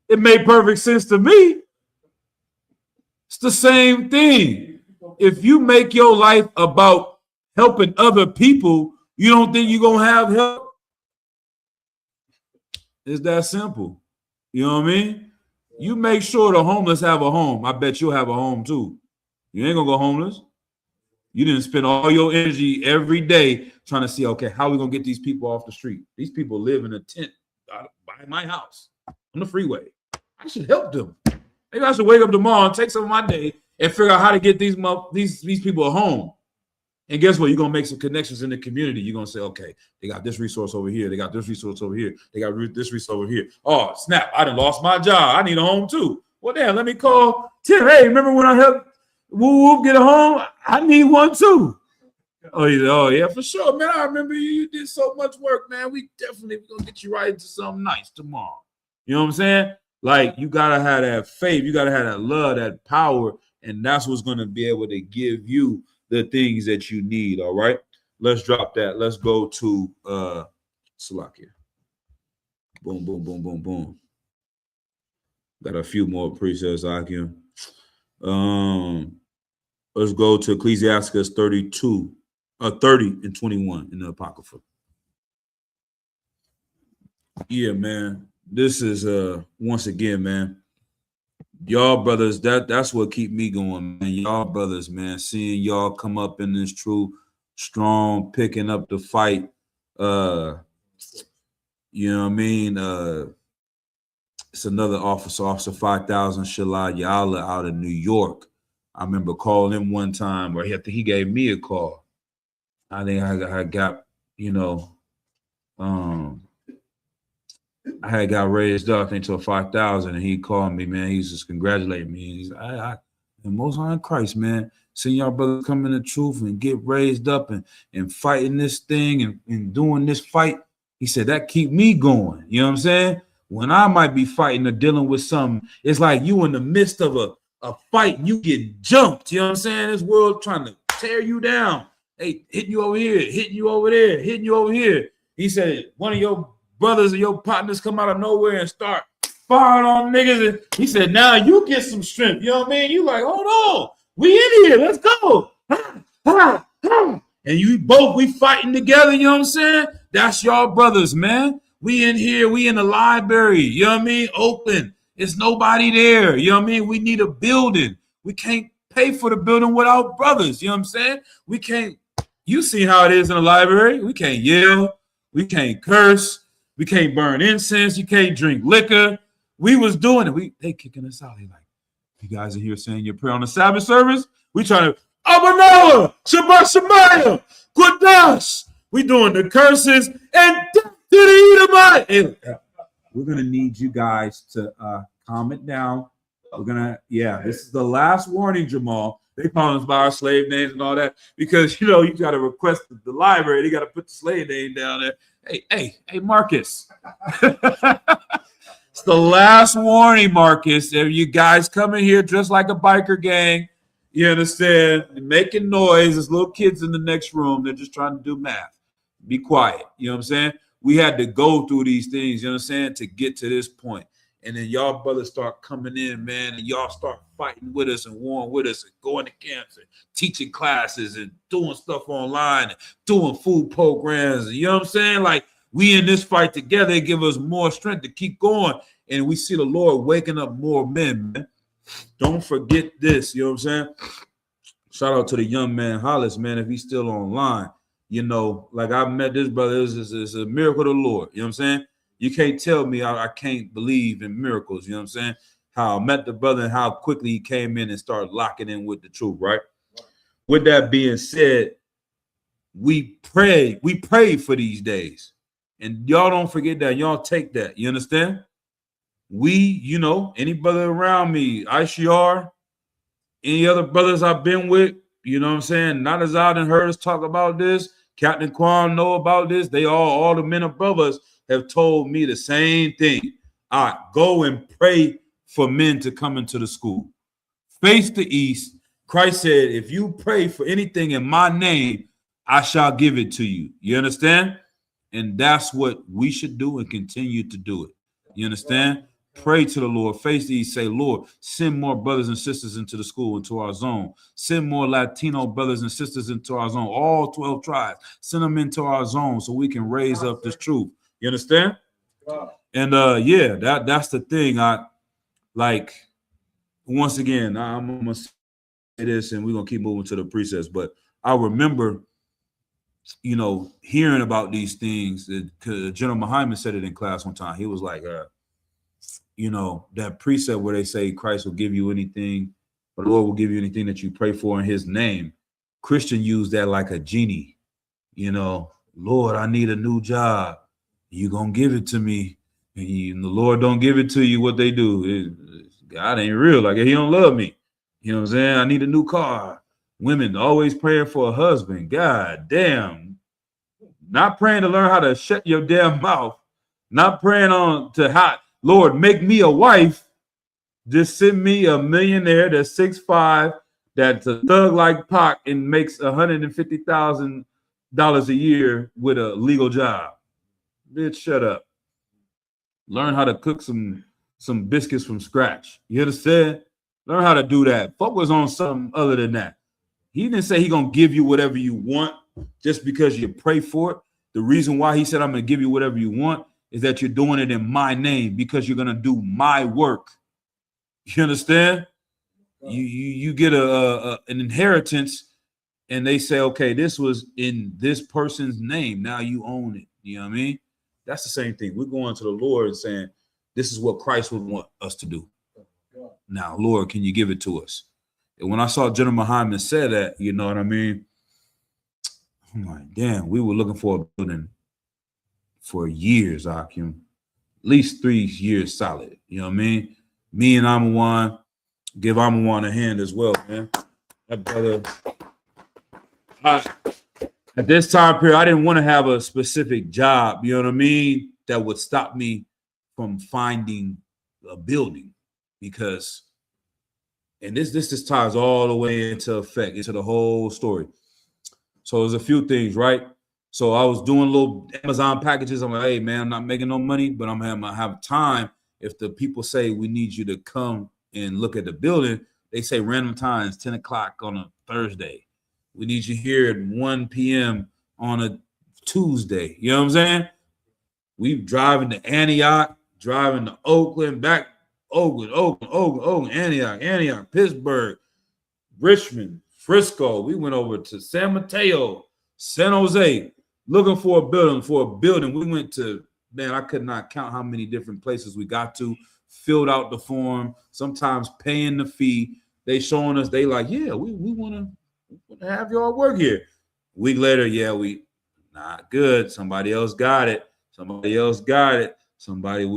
it made perfect sense to me. It's the same thing. If you make your life about helping other people, you don't think you're going to have help? It's that simple. You know what I mean? You make sure the homeless have a home. I bet you'll have a home too. You ain't going to go homeless. You didn't spend all your energy every day trying to see, okay, how are we going to get these people off the street? These people live in a tent by my house on the freeway. I should help them. Maybe I should wake up tomorrow and take some of my day and figure out how to get these people a home. And guess what? You're going to make some connections in the community. You're going to say, okay, they got this resource over here. They got this resource over here. They got this resource over here. Oh, snap. I done lost my job. I need a home too. Well, damn, let me call Tim. Hey, remember when I helped Whoop get a home? I need one too. Oh, yeah, for sure, man. I remember you did so much work, man. We definitely going to get you right into something nice tomorrow. You know what I'm saying? Like, you got to have that faith. You got to have that love, that power. And that's what's going to be able to give you the things that you need. All right, let's drop that. Let's go to Salakia. Boom, boom, boom, boom, boom. Got a few more precepts, Akim. Let's go to Ecclesiastes 30 and 21 in the Apocrypha. Yeah, man. This is once again, man. Y'all brothers, that's what keep me going, man. Y'all brothers, man, seeing y'all come up in this true, strong, picking up the fight. You know what I mean? It's another Officer 5000 Shalai Yala out of New York. I remember calling him one time, or he gave me a call. I think I got, you know, I had got raised up into a 5,000, and he called me, man. He just congratulated me. He's like, and Most High Christ, man, seeing y'all brothers come in the truth and get raised up and fighting this thing and doing this fight. He said, that keep me going. You know what I'm saying? When I might be fighting or dealing with something, it's like you in the midst of a fight and you get jumped. You know what I'm saying? This world trying to tear you down. Hey, hitting you over here, hitting you over there, hitting you over here. He said, one of your brothers or your partners come out of nowhere and start firing on niggas. And he said, now you get some strength. You know what I mean? You like, hold on. We in here. Let's go. And we fighting together. You know what I'm saying? That's y'all brothers, man. We in here. We in the library. You know what I mean? Open. It's nobody there. You know what I mean? We need a building. We can't pay for the building without brothers. You know what I'm saying? We can't You see how it is in the library. We can't yell. We can't curse. We can't burn incense. You can't drink liquor. We was doing it. They kicking us out. They like, you guys are here saying your prayer on the Sabbath service. We trying to, Abanawa, Shabbat Shemayah, Quadash. We doing the curses and death to the Edomite. Hey, we're going to need you guys to calm it down. We're going to, this is the last warning, Jamal. They call us by our slave names and all that because, you got to request the library. They got to put the slave name down there. Hey, Marcus. It's the last warning, Marcus. If you guys come in here dressed like a biker gang, you understand, making noise, there's little kids in the next room. They're just trying to do math. Be quiet. You know what I'm saying? We had to go through these things, you know what I'm saying, to get to this point. And then y'all brothers start coming in, man, and y'all start fighting with us and warring with us and going to camps and teaching classes and doing stuff online and doing food programs. You know what I'm saying? Like, we in this fight together, it give us more strength to keep going. And we see the Lord waking up more men, man. Don't forget this, you know what I'm saying? Shout out to the young man, Hollis, man, if he's still online. Like I met this brother, it's a miracle of the Lord, you know what I'm saying? You can't tell me I can't believe in miracles, you know what I'm saying? How I met the brother and how quickly he came in and started locking in with the truth, right? With that being said, we pray for these days. And y'all don't forget that. Y'all take that. You understand? We, any brother around me, ICR, any other brothers I've been with, you know what I'm saying? Not as I done heard us talk about this. Captain Quan know about this. They all the men of brothers have told me the same thing. All right, go and pray for men to come into the school. Face the east. Christ said, if you pray for anything in my name, I shall give it to you. You understand? And that's what we should do and continue to do it. You understand? Pray to the Lord. Face the east. Say, Lord, send more brothers and sisters into the school, into our zone. Send more Latino brothers and sisters into our zone. All 12 tribes. Send them into our zone so we can raise up this truth. You understand? And that's the thing. I like, once again, I'm gonna say this and we're gonna keep moving to the precepts, but I remember hearing about these things. General Muhammad said it in class one time. He was like, that precept where they say Christ will give you anything, or the Lord will give you anything that you pray for in his name. Christian used that like a genie. Lord, I need a new job. You gonna give it to me. And the Lord don't give it to you, what they do. God ain't real. Like, he don't love me. You know what I'm saying? I need a new car. Women always praying for a husband. God damn. Not praying to learn how to shut your damn mouth. Not praying Lord, make me a wife. Just send me a millionaire that's 6'5", that's a thug like Pac and makes $150,000 a year with a legal job. Bitch, shut up. Learn how to cook some biscuits from scratch. You understand? Learn how to do that. Focus on something other than that. He didn't say he's going to give you whatever you want just because you pray for it. The reason why he said, I'm going to give you whatever you want is that you're doing it in my name because you're going to do my work. You understand? You get an inheritance and they say, okay, this was in this person's name. Now you own it. You know what I mean? That's the same thing. We're going to the Lord and saying, this is what Christ would want us to do. Now, Lord, can you give it to us? And when I saw General Muhammad say that, you know what I mean? I'm like, damn, we were looking for a building for years, Akim. At least 3 years solid. You know what I mean? Me and Amawan, give Amawan a hand as well, man. That brother. At this time period, I didn't want to have a specific job, you know what I mean, that would stop me from finding a building because, and this ties all the way into effect, into the whole story. So there's a few things, right? So I was doing little Amazon packages. I'm like, hey, man, I'm not making no money, but I'm going to have time. If the people say we need you to come and look at the building, they say random times, 10 o'clock on a Thursday. We need you here at 1 p.m. on a Tuesday. You know what I'm saying? We driving to Antioch, driving to Oakland, back Oakland, Antioch, Pittsburgh, Richmond, Frisco. We went over to San Mateo, San Jose, looking for a building. We went to, man, I could not count how many different places we got to, filled out the form, sometimes paying the fee. They showing us, they like, yeah, we want to have y'all work here. A week later, yeah, we not good. Somebody else got it. We're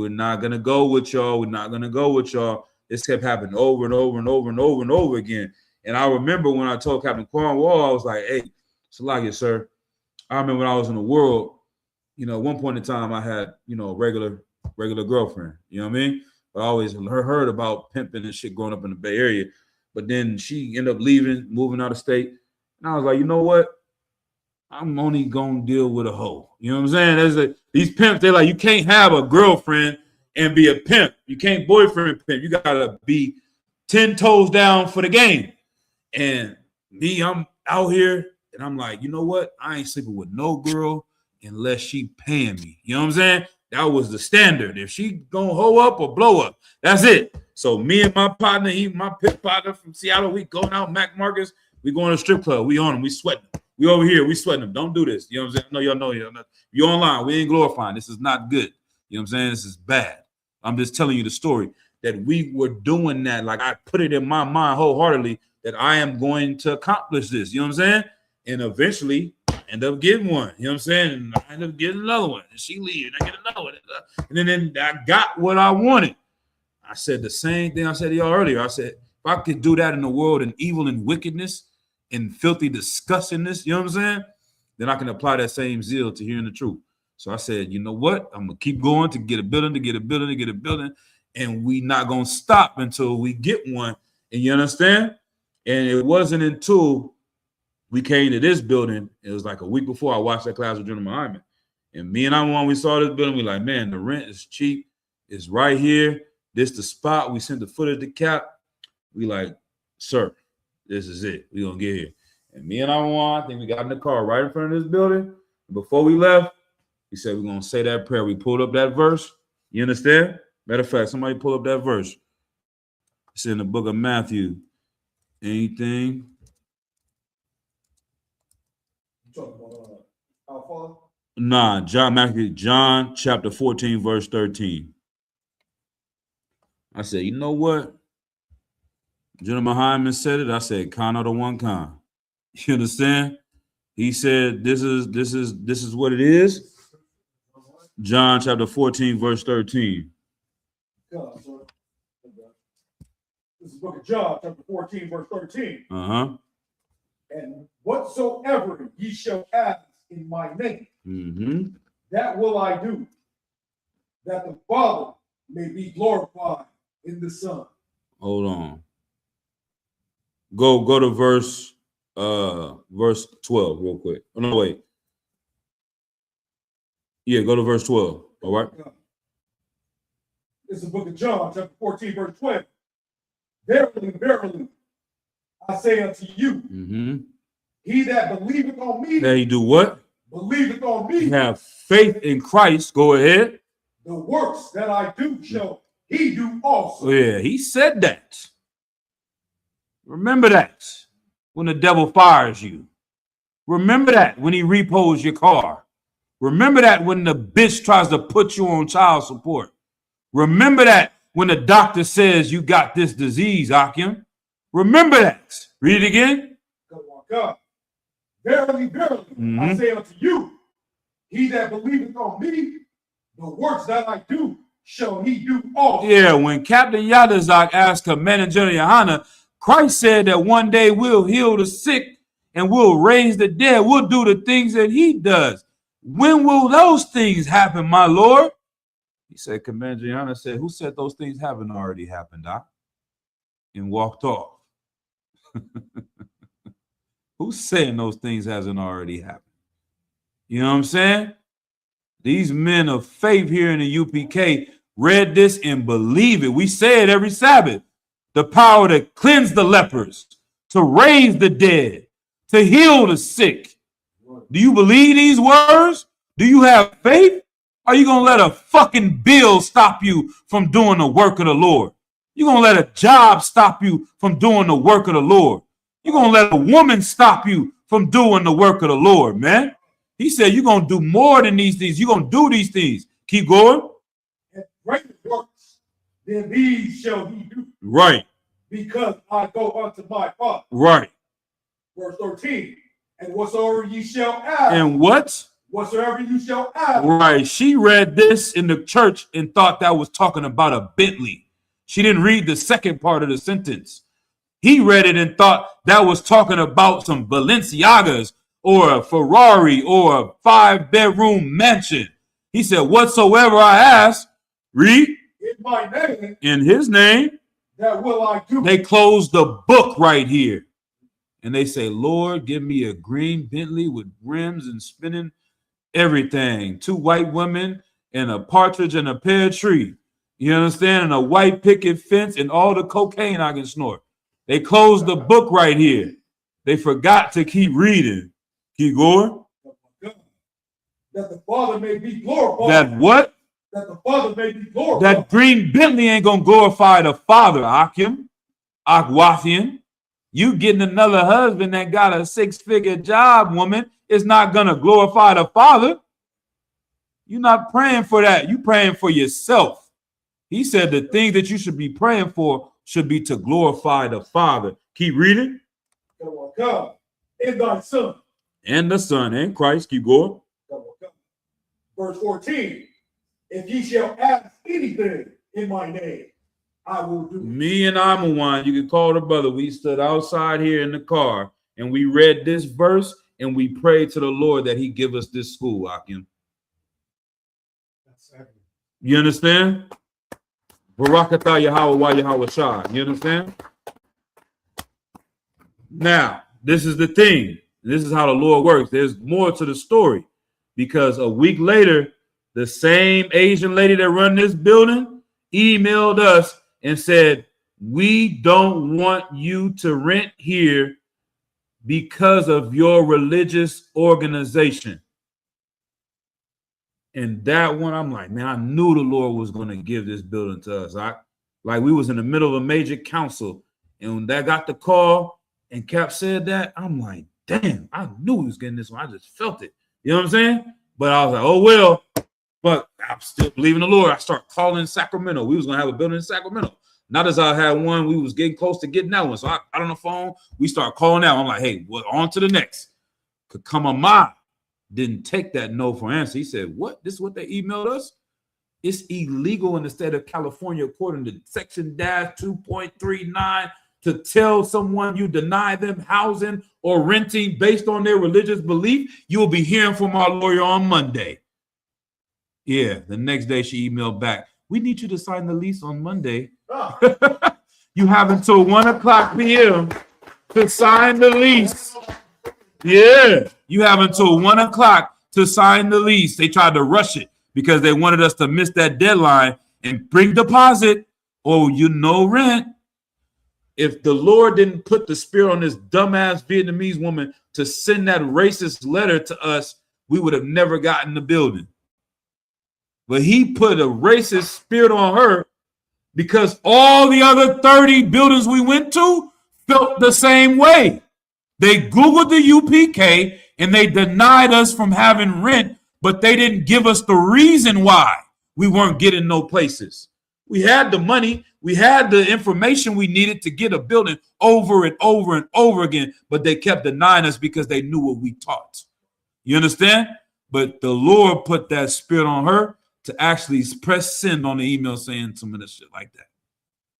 not going to go with y'all. This kept happening over and over and over and over and over again. And I remember when I told Captain Cornwall, I was like, hey, Salakia, sir. I remember when I was in the world, at one point in time, I had, a regular girlfriend. You know what I mean? I always heard about pimping and shit growing up in the Bay Area. But then she ended up leaving, moving out of state. And I was like, you know what? I'm only going to deal with a hoe. You know what I'm saying? These pimps, they're like, you can't have a girlfriend and be a pimp. You can't boyfriend pimp. You got to be 10 toes down for the game. And me, I'm out here and I'm like, you know what? I ain't sleeping with no girl unless she paying me. You know what I'm saying? That was the standard. If she gonna hoe up or blow up, that's it. So me and my partner, my pit partner from Seattle, we going out, Mac Marcus, we going to strip club. We on them, we sweating them. We over here, we sweating them. Don't do this. You know what I'm saying? I know y'all know you're not. You're online. We ain't glorifying. This is not good. You know what I'm saying? This is bad. I'm just telling you the story that we were doing that. Like I put it in my mind wholeheartedly that I am going to accomplish this. You know what I'm saying? And eventually end up getting one. You know what I'm saying? And I end up getting another one. And she leaves. And I get another one. And then I got what I wanted. I said the same thing I said to y'all earlier. I said, if I could do that in the world in evil and wickedness and filthy disgustingness, you know what I'm saying? Then I can apply that same zeal to hearing the truth. So I said, you know what? I'm going to keep going to get a building. And we not going to stop until we get one. And you understand? And it wasn't until we came to this building. It was like a week before I watched that class with General Muhammad. And me and I, when we saw this building, we like, man, the rent is cheap. It's right here. This the spot. We sent the footage to Cap. We like, sir, this is it. We gonna get here. And me and I think we got in the car right in front of this building. Before we left, he said we're gonna say that prayer. We pulled up that verse. You understand? Matter of fact, somebody pull up that verse. It's in the book of Matthew. Anything? You talking about our Father? Nah, John chapter 14, verse 13. I said, you know what? General Muhammad said it. I said, Kana the one Khan. You understand? He said, this is what it is. John chapter 14, verse 13. This is the book of John, chapter 14, verse 13. Uh-huh. And whatsoever ye shall ask in my name, that will I do, that the Father may be glorified in the Son. Hold on. Go to verse 12 real quick. Oh, no, wait. Yeah, go to verse 12. All right. This is the book of John, chapter 14, verse 12. Verily, verily, I say unto you, he that believeth on me. That he do what? Believeth on me. Have faith in Christ. Go ahead. The works that I do shall he do also. Oh, yeah, he said that. Remember that when the devil fires you. Remember that when he repos your car. Remember that when the bitch tries to put you on child support. Remember that when the doctor says you got this disease, Akim. Remember that. Read it again. God. Verily, verily, I say unto you, he that believeth on me, the works that I do, shall he do also. Yeah, when Captain Yadazak asked Commander General Yohana, Christ said that one day we'll heal the sick and we'll raise the dead. We'll do the things that he does. When will those things happen, my Lord? He said, Commander Yohana said, who said those things haven't already happened, Doc? And walked off. Who's saying those things hasn't already happened? You know what I'm saying? These men of faith here in the UPK read this and believe it. We say it every Sabbath. The power to cleanse the lepers, to raise the dead, to heal the sick. Do you believe these words? Do you have faith? Are you going to let a fucking bill stop you from doing the work of the Lord? You're going to let a job stop you from doing the work of the Lord? You're going to let a woman stop you from doing the work of the Lord, man. He said, you're going to do more than these things. You're going to do these things. Keep going. And greater works than these shall he do, Right, because I go unto my Father. right. Verse 13. And whatsoever ye shall ask, And what? whatsoever you shall ask, Right. She read this in the church and thought that was talking about a Bentley. She didn't read the second part of the sentence. He read it and thought that was talking about some Balenciagas or a Ferrari or a 5-bedroom mansion. He said, whatsoever I ask, read, in my name, in his name. that will I do. They close the book right here. And they say, Lord, give me a green Bentley with rims and spinning everything. 2 white women and a partridge and a pear tree. You understand? And a white picket fence and all the cocaine I can snort. They closed the book right here. They forgot to keep reading. Keep going. That the Father may be glorified. That what? That the Father may be glorified. That green Bentley ain't going to glorify the Father, Akim, Akwathian. You getting another husband that got a 6-figure job, woman, is not going to glorify the Father. You're not praying for that. You're praying for yourself. He said the thing that you should be praying for should be to glorify the Father. Keep reading. God, in thy Son. And the Son and Christ. Keep going. Verse 14. If ye shall ask anything in my name, I will do it. Me and Amawan, you can call the brother. We stood outside here in the car and we read this verse and we prayed to the Lord that he give us this school, Akim. You understand? Barakatah Yahweh wa Yahweh Shah. You understand? Now, this is the thing. This is how the Lord works. There's more to the story because a week later, the same Asian lady that run this building emailed us and said, we don't want you to rent here because of your religious organization. And that one, I'm like, man, I knew the Lord was going to give this building to us. Like we was in the middle of a major council, and when that got the call and Cap said that, I'm like, damn, I knew he was getting this one. I just felt it. You know what I'm saying? But I was like, oh, well, but I'm still believing the Lord. I start calling Sacramento. We was going to have a building in Sacramento. Not as I had one, we was getting close to getting that one. So I got on the phone. We start calling out. I'm like, hey, well, on to the next. Kamama didn't take that no for answer. He said, what? This is what they emailed us? It's illegal in the state of California, according to Section 2.39, to tell someone you deny them housing or renting based on their religious belief. You will be hearing from our lawyer on Monday. Yeah, the next day she emailed back, we need you to sign the lease on Monday. You have until 1:00 p.m. to sign the lease. Yeah, you have until 1:00 to sign the lease. They tried to rush it because they wanted us to miss that deadline and bring deposit or rent. If the Lord didn't put the spirit on this dumbass Vietnamese woman to send that racist letter to us, we would have never gotten the building. But he put a racist spirit on her because all the other 30 buildings we went to felt the same way. They Googled the UPK and they denied us from having rent, but they didn't give us the reason why we weren't getting no places. We had the money. We had the information we needed to get a building over and over and over again, but they kept denying us because they knew what we taught. You understand? But the Lord put that spirit on her to actually press send on the email saying some of this shit like that.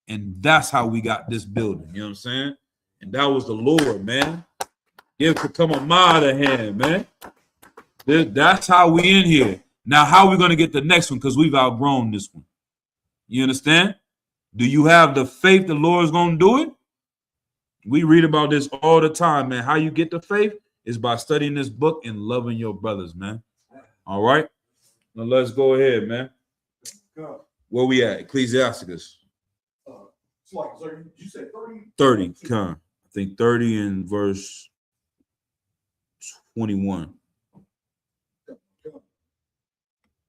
And that's how we got this building. You know what I'm saying? And that was the Lord, man. Give Kamama the hand, man. That's how we in here. Now, how are we going to get the next one? Because we've outgrown this one. You understand? Do you have the faith the Lord's going to do it? We read about this all the time, man. How you get the faith is by studying this book and loving your brothers, man. All right? Now let's go ahead, man. Where we at? Ecclesiasticus. It's like, so you said 30? 30. I think 30 in verse 21.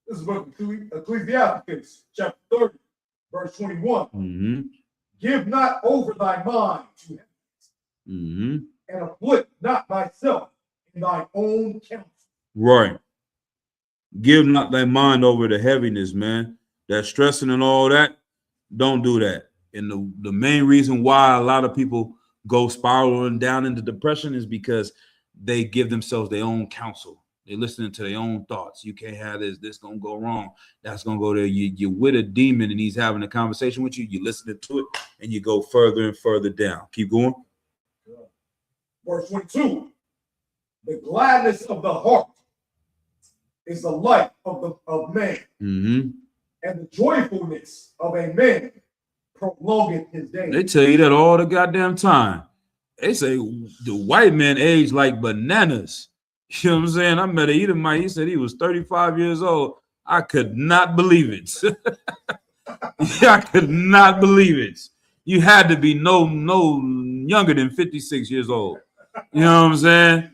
This is what Ecclesiasticus chapter 30, verse 21. Mm-hmm. Give not over thy mind to him, Mm-hmm. and afflict not thyself in thy own counsel. Right. Give not thy mind over to heaviness, man. That stressing and all that, don't do that. And the main reason why a lot of people go spiraling down into depression is because they give themselves their own counsel. They're listening to their own thoughts. You can't have this gonna go wrong. That's gonna go there. You're with a demon and he's having a conversation with you. You're listening to it and you go further and further down. Keep going. Verse 22. The gladness of the heart is the life of man, Mm-hmm. and the joyfulness of a man prolongeth his days. They tell you that all the goddamn time. They say the white man age like bananas. You know what I'm saying? I met a Edomite. He said he was 35 years old. I could not believe it. I could not believe it. You had to be no younger than 56 years old. You know what I'm saying?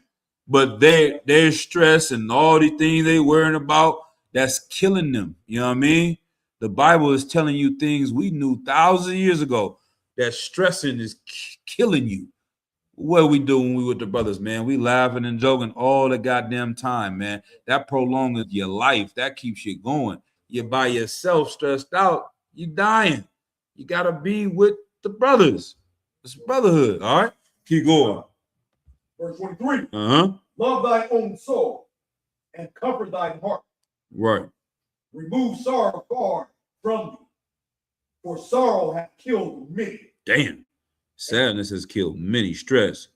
But their stress and all the things they worrying about, that's killing them. You know what I mean? The Bible is telling you things we knew thousands of years ago, that stressing is killing you. What we do when we with the brothers, man? We laughing and joking all the goddamn time, man. That prolongs your life. That keeps you going. You're by yourself, stressed out. You dying. You gotta be with the brothers. It's brotherhood. All right, keep going. Verse 23. Uh-huh. Love thy own soul and comfort thine heart. Right. Remove sorrow far from you, for sorrow hath killed many, Damn. Sadness has killed many. Stress.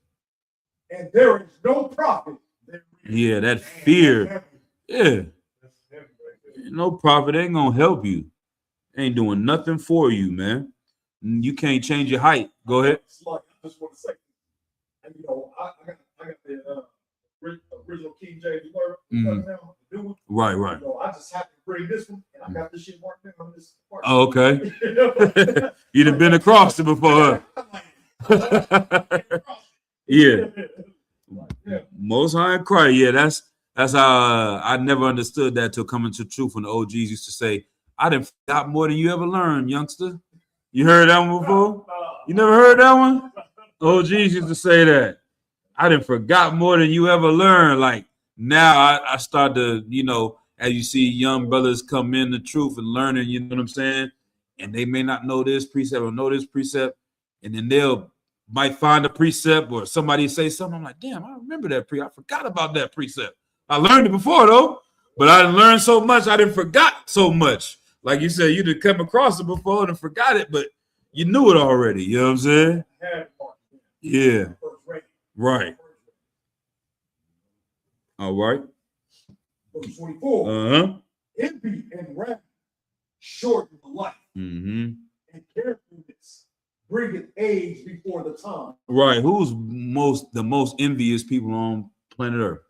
and there is no profit therein. Yeah, that fear. Yeah. No profit ain't gonna help you. Ain't doing nothing for you, man. You can't change your height. Go ahead. It's like, I just want to say, and you know, I got the original King James Version now, the new one. Right, right. You know, I just happened to bring this one, and I got this shit marked down on this part. Oh, okay. You'd have been across it before. Yeah. Most High in Christ. Yeah, that's how I never understood that till coming to truth when the OGs used to say, I done forgot more than you ever learned, youngster. You heard that one before? You never heard that one? OGs used to say that. I done forgot more than you ever learned. Like now I start to, you know, as you see young brothers come in the truth and learning, you know what I'm saying? And they may not know this precept or know this precept. And then might find a precept or somebody say something. I'm like, damn, I remember that I forgot about that precept. I learned it before though, but I didn't learn so much. I didn't forgot so much. Like you said, you didn't come across it before and forgot it, but you knew it already. You know what I'm saying? Yeah. Right. All right. Verse 24. Uh-huh. Envy and wrath shorten the life, Mm-hmm. and carefulness bringeth age before the time. Right. Who's the most envious people on planet Earth?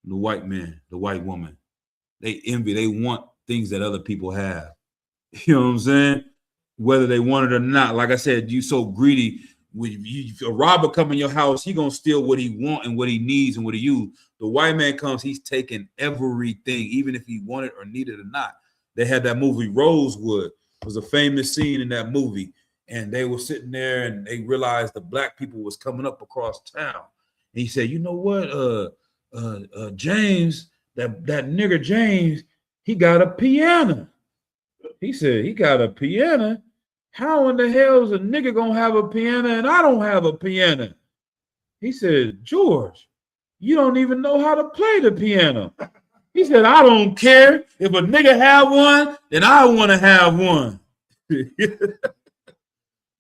The white man, the white woman. They envy. They want things that other people have. You know what I'm saying? Whether they want it or not. Like I said, you so greedy. If a robber come in your house, he gonna steal what he want and what he needs and what he use. The white man comes, he's taking everything, even if he want it or need it or not. They had that movie Rosewood. It was a famous scene in that movie, and they were sitting there and they realized the black people was coming up across town. And he said, "You know what, James, that nigger James, he got a piano." He said, "He got a piano? How in the hell is a nigga gonna have a piano and I don't have a piano?" He said, "George, you don't even know how to play the piano." He said, "I don't care. If a nigga have one, then I want to have one." You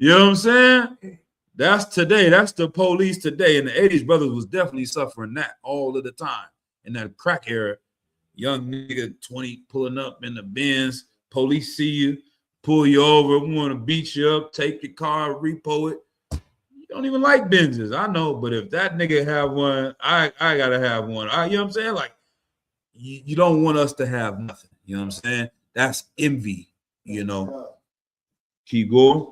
know what I'm saying? That's today. That's the police today. In the 80s, brothers was definitely suffering that all of the time. In that crack era, young nigga 20 pulling up in the Benz, police see you, pull you over, want to beat you up, take your car, repo it. You don't even like Benzes, I know, but if that nigga have one, I gotta have one. You know what I'm saying? Like, you don't want us to have nothing. You know what I'm saying? That's envy, you know. Keep going.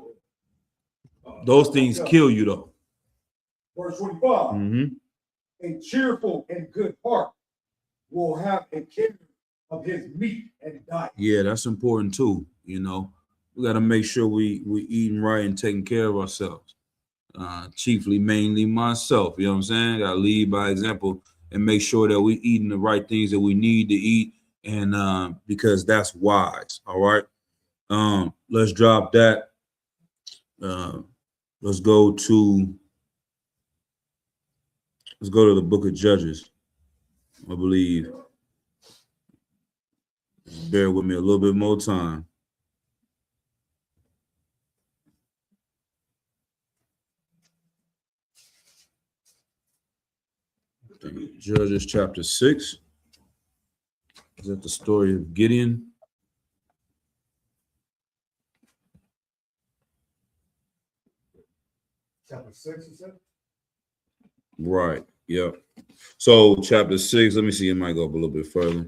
Those things kill you, though. Verse 25. Mm-hmm. A cheerful and good heart will have a care of his meat and diet. Yeah, that's important too. You know, we got to make sure we eating right and taking care of ourselves. chiefly, mainly myself. You know what I'm saying? Got to lead by example and make sure that we eating the right things that we need to eat, and because that's wise. All right. Let's drop that. Let's go to the book of Judges. I believe. Bear with me a little bit more time. Judges chapter 6. Is that the story of Gideon? Chapter 6, you said? Right. Yep. So chapter 6, let me see, it might go up a little bit further.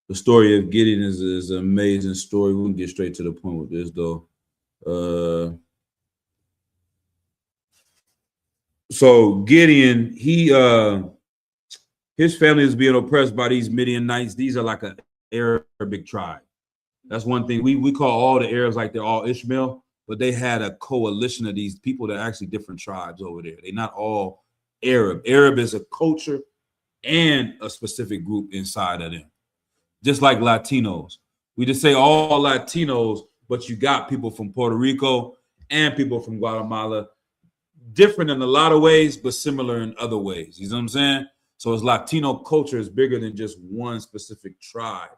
The story of Gideon is an amazing story. We can get straight to the point with this, though. So Gideon, his family is being oppressed by these Midianites. These are like an Arabic tribe. That's one thing. We call all the Arabs like they're all Ishmael, but they had a coalition of these people that are actually different tribes over there. They're not all Arab. Arab is a culture and a specific group inside of them. Just like Latinos. We just say all Latinos, but you got people from Puerto Rico and people from Guatemala. Different in a lot of ways, but similar in other ways. You know what I'm saying? So it's Latino culture is bigger than just one specific tribe.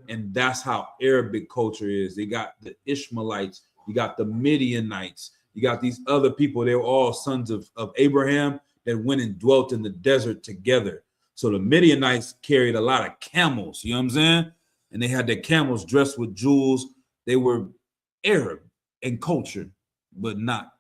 And that's how Arabic culture is. They got the Ishmaelites, you got the Midianites, you got these other people. They were all sons of Abraham that went and dwelt in the desert together. So the Midianites carried a lot of camels, you know what I'm saying? And they had their camels dressed with jewels. They were Arab in culture, but not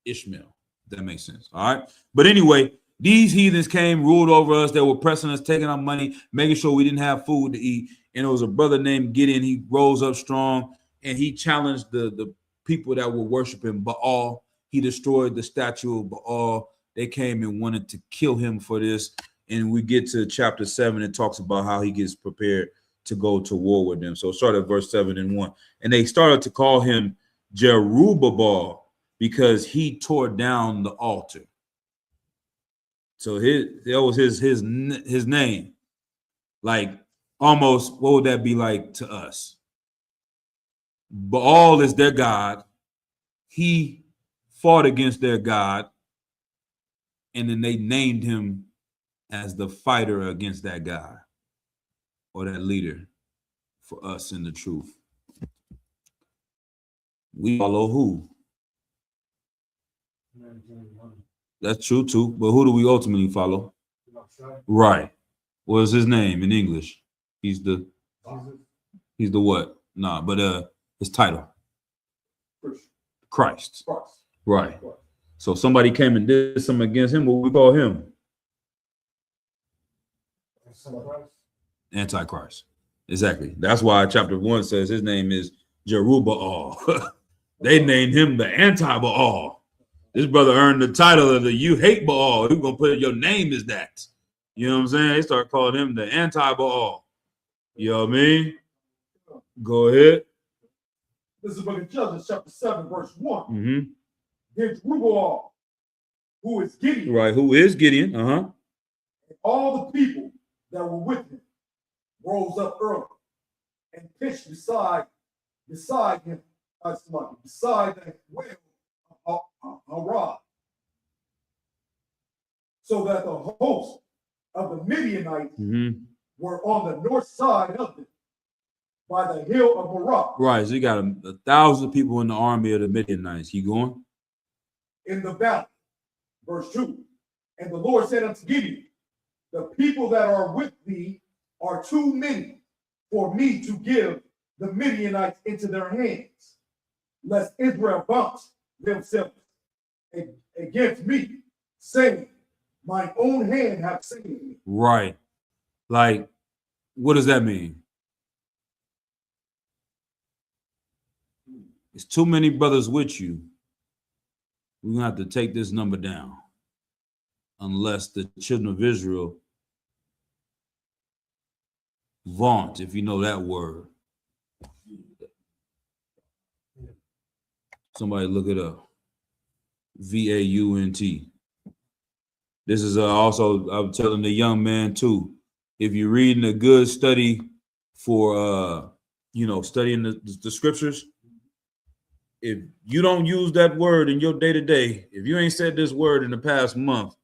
Ishmael. If that makes sense. All right. But anyway, these heathens came, ruled over us. They were pressing us, taking our money, making sure we didn't have food to eat. And it was a brother named Gideon. He rose up strong and he challenged the people that were worshiping Baal. He destroyed the statue of Baal. They came and wanted to kill him for this. And we get to chapter 7. It talks about how he gets prepared to go to war with them. So start at verse 7 and 1. And they started to call him Jerubbaal because he tore down the altar. So that was his name. Like almost, what would that be like to us? Baal is their god. He fought against their god, and then they named him as the fighter against that god or that leader for us in the truth. We follow who? That's true too, but who do we ultimately follow? Right. What's his name in English? He's the what? Nah, but his title. Christ. Right. So somebody came and did something against him. What we call him? Antichrist. Exactly. That's why chapter 1 says his name is Jerubbaal. They named him the anti-Baal. This brother earned the title of the "You Hate Baal." Who's gonna put your name is that? You know what I'm saying? They start calling him the anti-Baal. You know what I mean? Go ahead. This is the book of Judges, chapter 7, verse 1. Mm-hmm. Then Jerubbaal, who is Gideon, Right. Who is Gideon? and all the people that were with him rose up early and pitched beside him, beside the well of Harod, so that the host of the Midianites were on the north side of them, by the hill of Barak. Right. So you got 1,000 people in the army of the Midianites. Keep going. In the valley. Verse 2. And the Lord said unto Gideon, the people that are with thee are too many for me to give the Midianites into their hands, lest Israel bounce themselves against me, saying, mine own hand hath saved me. Right. Like, what does that mean? It's too many brothers with you. We're gonna have to take this number down, unless the children of Israel vaunt, if you know that word. Somebody look it up. V-A-U-N-T. This is also, I'm telling the young man too, if you're reading a good study for, studying the scriptures, if you don't use that word in your day to day, if you ain't said this word in the past month,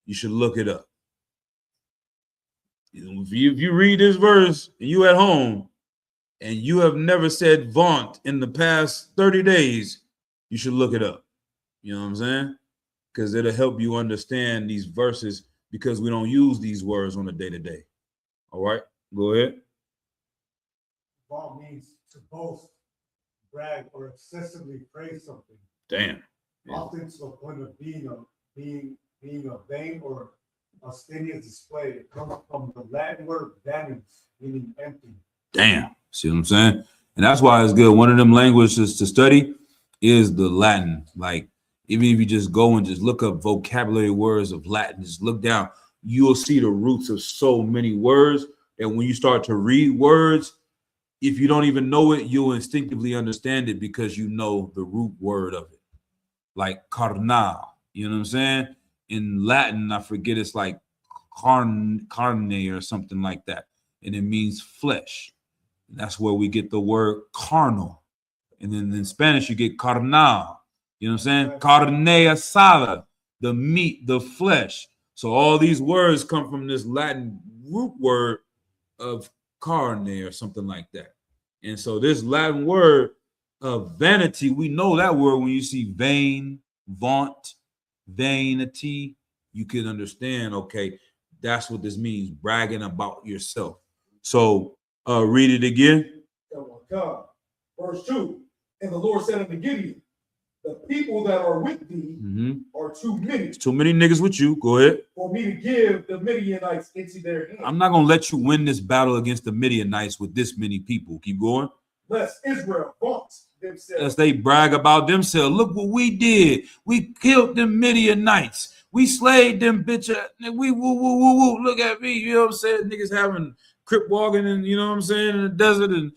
you should look it up. If you read this verse and you at home and you have never said vaunt in the past 30 days, you should look it up. You know what I'm saying? Because it'll help you understand these verses because we don't use these words on a day to day. All right, go ahead. Vaunt means to boast, brag, or excessively praise something. Damn. Often to the point of being a vain or ostentatious display. It comes from the Latin word vanus, meaning empty. Damn. See what I'm saying? And that's why it's good. One of them languages to study is the Latin. Like, even if you just go and just look up vocabulary words of Latin, just look down, you'll see the roots of so many words. And when you start to read words, if you don't even know it, you'll instinctively understand it because you know the root word of it. Like carnal, you know what I'm saying? In Latin, I forget, it's like carne or something like that. And it means flesh. And that's where we get the word carnal. And then in Spanish, you get carnal. You know what I'm saying? Carne asada, the meat, the flesh. So all these words come from this Latin root word of carne or something like that. And so this Latin word of vanity, we know that word when you see vain, vaunt, vanity, you can understand, okay, that's what this means, bragging about yourself. So read it again. God. Verse 2, and the Lord said unto Gideon, the people that are with thee are too many. It's too many niggas with you. Go ahead. For me to give the Midianites into their hand. I'm not going to let you win this battle against the Midianites with this many people. Keep going. Lest Israel vaunts themselves. As they brag about themselves. Look what we did. We killed them Midianites. We slayed them bitch. We woo. Look at me. You know what I'm saying? Niggas having crip walking and, you know what I'm saying, in the desert and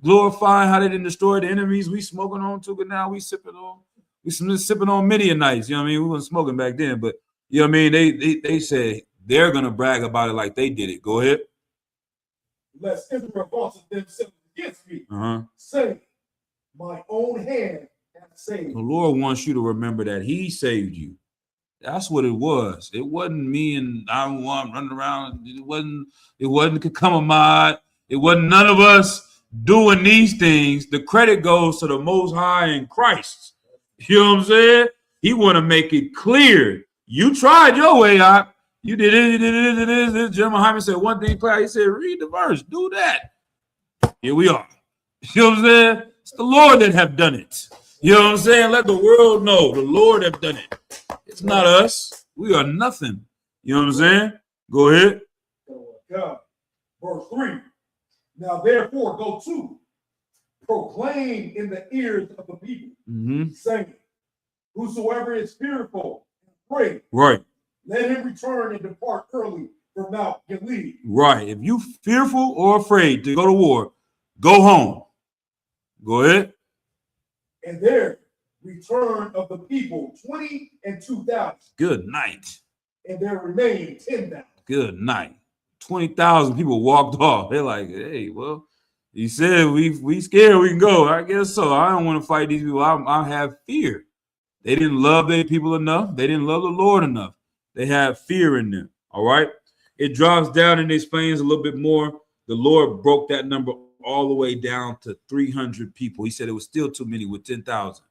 glorifying how they didn't destroy the enemies. We smoking on too, but now we sipping on Midianites. You know what I mean? We wasn't smoking back then, but you know what I mean? They say they're gonna brag about it like they did it. Go ahead. Lest Israel vaunts themselves against me, saying, my own hand hath saved. The Lord wants you to remember that He saved you. That's what it was. It wasn't me and I running around. It wasn't Kakamamad. It wasn't none of us doing these things. The credit goes to the Most High in Christ. You know what I'm saying? He want to make it clear. You tried your way out. You did it. General Hyman said one thing clear. He said, read the verse. Do that. Here we are. You know what I'm saying? It's the Lord that have done it. You know what I'm saying? Let the world know the Lord have done it. It's not us. We are nothing. You know what I'm saying? Go ahead. God. Verse 3. Now therefore go to proclaim in the ears of the people, saying, whosoever is fearful and afraid, right, let him return and depart early from Mount Gilead. Right. If you fearful or afraid to go to war, go home. Go ahead. And there return of the people 22,000. Good night. And there remained 10,000. Good night. 20,000 people walked off. They're like, hey, well, he said we scared, we can go. I guess so. I don't want to fight these people. I have fear. They didn't love their people enough. They didn't love the Lord enough. They had fear in them. All right. It drops down and explains a little bit more. The Lord broke that number all the way down to 300 people. He said it was still too many with 10,000.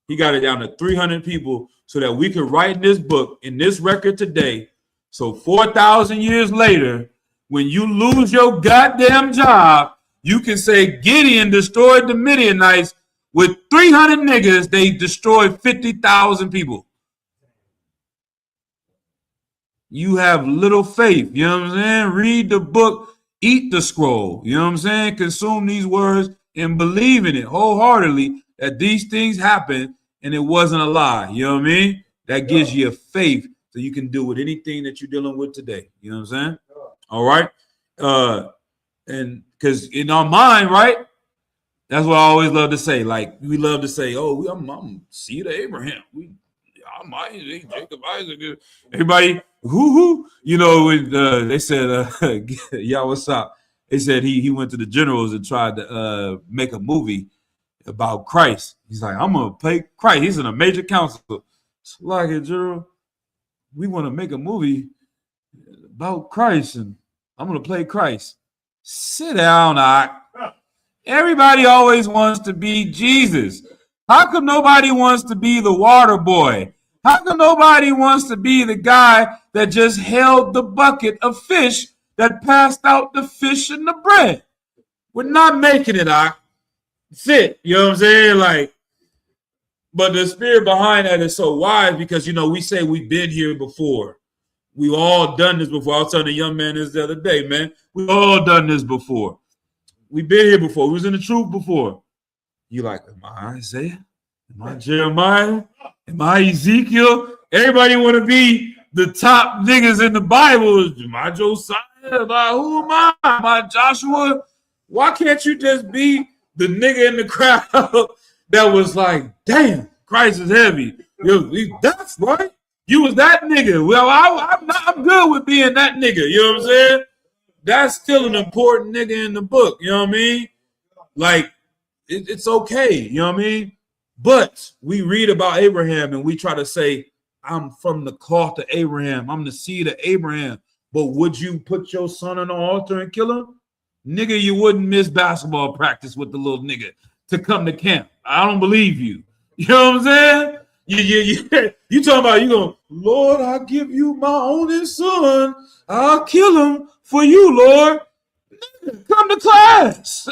He got it down to 300 people so that we could write in this book, in this record today. So 4,000 years later, when you lose your goddamn job, you can say Gideon destroyed the Midianites with 300 niggas. They destroyed 50,000 people. You have little faith. You know what I'm saying? Read the book, eat the scroll. You know what I'm saying? Consume these words and believe in it wholeheartedly that these things happen and it wasn't a lie. You know what I mean? That gives you a faith so you can deal with anything that you're dealing with today. You know what I'm saying? All right. And because in our mind, right? That's what I always love to say. Like, we love to say, oh, I'm seed of Abraham. I'm Isaac, Jacob, Isaac. Everybody, who? You know, when they said, yeah, what's up? They said he went to the generals and tried to make a movie about Christ. He's like, I'm gonna play Christ. He's in a major council. It's like, general, we want to make a movie about Christ, and I'm gonna play Christ. Sit down, Doc. Everybody always wants to be Jesus. How come nobody wants to be the water boy? How come nobody wants to be the guy that just held the bucket of fish that passed out the fish and the bread? We're not making it, Doc. That's it. You know what I'm saying? Like, but the spirit behind that is so wise because, you know, we say we've been here before. We've all done this before. I was telling a young man this the other day, man. We've all done this before. We've been here before. We was in the truth before. You like, am I Isaiah? Am I Jeremiah? Am I Ezekiel? Everybody want to be the top niggas in the Bible. Am I Josiah? Am I, who am I? Am I Joshua? Why can't you just be the nigga in the crowd that was like, damn, Christ is heavy? Yo, that's right. You was that nigga. Well, I'm good with being that nigga. You know what I'm saying? That's still an important nigga in the book. You know what I mean? Like, it's okay. You know what I mean? But we read about Abraham and we try to say, I'm from the cloth of Abraham. I'm the seed of Abraham. But would you put your son on the altar and kill him? Nigga, you wouldn't miss basketball practice with the little nigga to come to camp. I don't believe you. You know what I'm saying? You talking about you going, Lord, I give you my only son. I'll kill him for you, Lord. Come to class.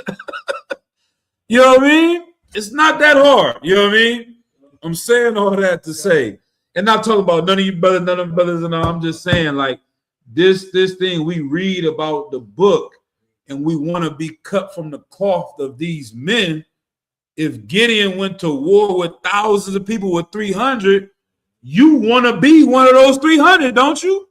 You know what I mean? It's not that hard. You know what I mean? I'm saying all that to say, and not talking about none of you brothers, none of them brothers, and all. I'm just saying, like, this thing we read about the book, and we want to be cut from the cloth of these men. If Gideon went to war with thousands of people with 300, you want to be one of those 300, don't you?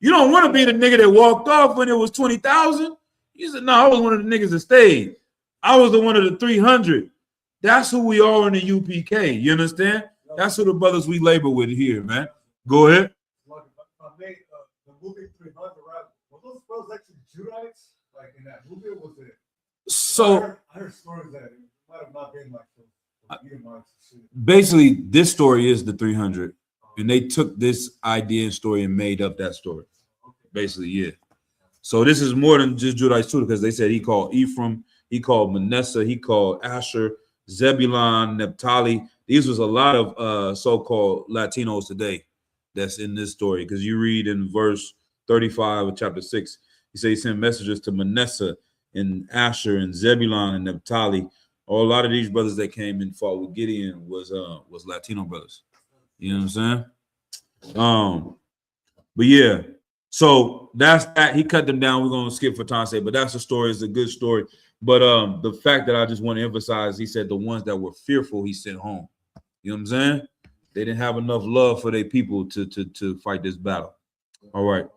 You don't want to be the nigga that walked off when it was 20,000. You said, no, I was one of the niggas that stayed. I was the one of the 300. That's who we are in the UPK. You understand? That's who the brothers we labor with here, man. Go ahead. The movie 300, right? Were those brothers actually Judites? Like in that movie, or was it? So I heard stories that it might have not been like basically, this story is the 300, and they took this idea and story and made up that story. Basically, yeah. So this is more than just Judites too, because they said he called Ephraim, he called Manasseh, he called Asher, Zebulun, Naphtali. These was a lot of so-called Latinos today that's in this story, because you read in verse 35 of chapter 6, he said he sent messengers to Manasseh and Asher and Zebulun and Naphtali. A lot of these brothers that came and fought with Gideon was Latino brothers. You know what I'm saying? But yeah, so that's that. He cut them down. We're gonna skip for time's sake, but that's the story. It's a good story. But the fact that I just want to emphasize, he said the ones that were fearful, he sent home. You know what I'm saying? They didn't have enough love for their people to fight this battle. All right,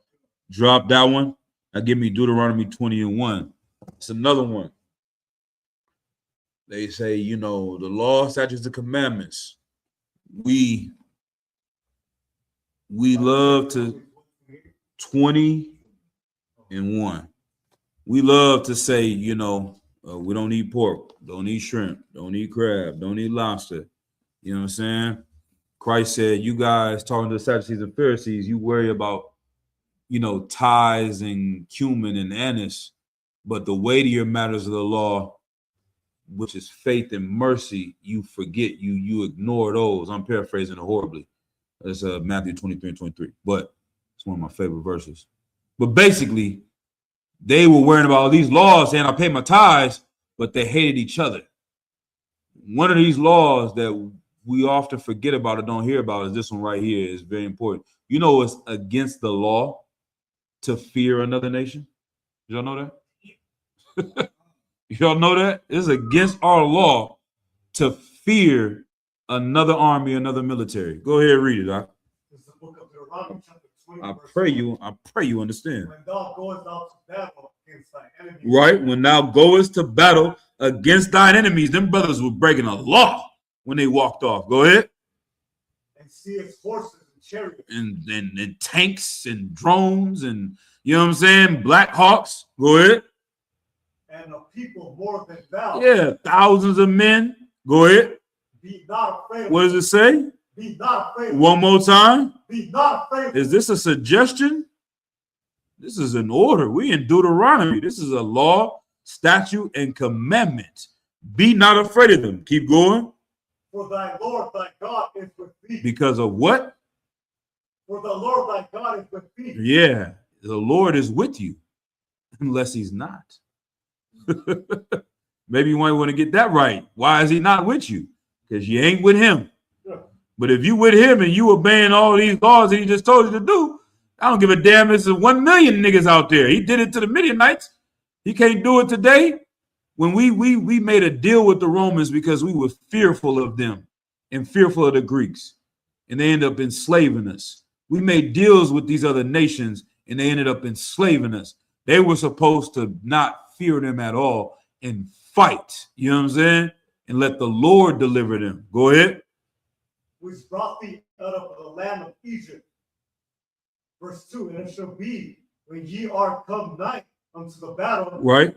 drop that one. Now give me Deuteronomy 20:1. It's another one. They say, you know, the law, statutes, and commandments. We love to 20:1. We love to say, you know, we don't eat pork, don't eat shrimp, don't eat crab, don't eat lobster. You know what I'm saying? Christ said, you guys talking to the Sadducees and Pharisees, you worry about, you know, tithes and cumin and anise, but the weightier matters of the law, which is faith and mercy, you forget, you ignore those. I'm paraphrasing it horribly. It's Matthew 23:23, but it's one of my favorite verses. But basically, they were worrying about all these laws saying I pay my tithes, but they hated each other. One of these laws that we often forget about or don't hear about is this one right here. Is very important. You know, it's against the law to fear another nation. Y'all know that? Y'all know that? It's against our law to fear another army, another military. Go ahead and read it, Doc. It's the book of Deuteronomy, chapter 20. I pray you understand. When thou goest out to battle against thy enemies. Right? When thou goest to battle against thine enemies, them brothers were breaking a law when they walked off. Go ahead. And see its horses and chariots. and tanks and drones and, you know what I'm saying, Black Hawks. Go ahead. And a people more than thou. Yeah, thousands of men. Go ahead. Be not afraid. What does it say? Be not afraid. One more time. Be not afraid. Is this a suggestion? This is an order. We in Deuteronomy. This is a law, statute, and commandment. Be not afraid of them. Keep going. For thy Lord thy God is with thee. Because of what? For the Lord thy God is with thee. Yeah, the Lord is with you, unless he's not. Maybe you might want to get that right. Why is he not with you? Because you ain't with him. But if you with him and you obeying all these laws that he just told you to do, I don't give a damn. There's 1 million niggas out there. He did it to the Midianites. He can't do it today. When we made a deal with the Romans because we were fearful of them and fearful of the Greeks, and they ended up enslaving us. We made deals with these other nations and they ended up enslaving us. They were supposed to not fear them at all and fight, you know what I'm saying? And let the Lord deliver them. Go ahead. Which brought thee out of the land of Egypt. Verse 2, and it shall be when ye are come nigh unto the battle, Right.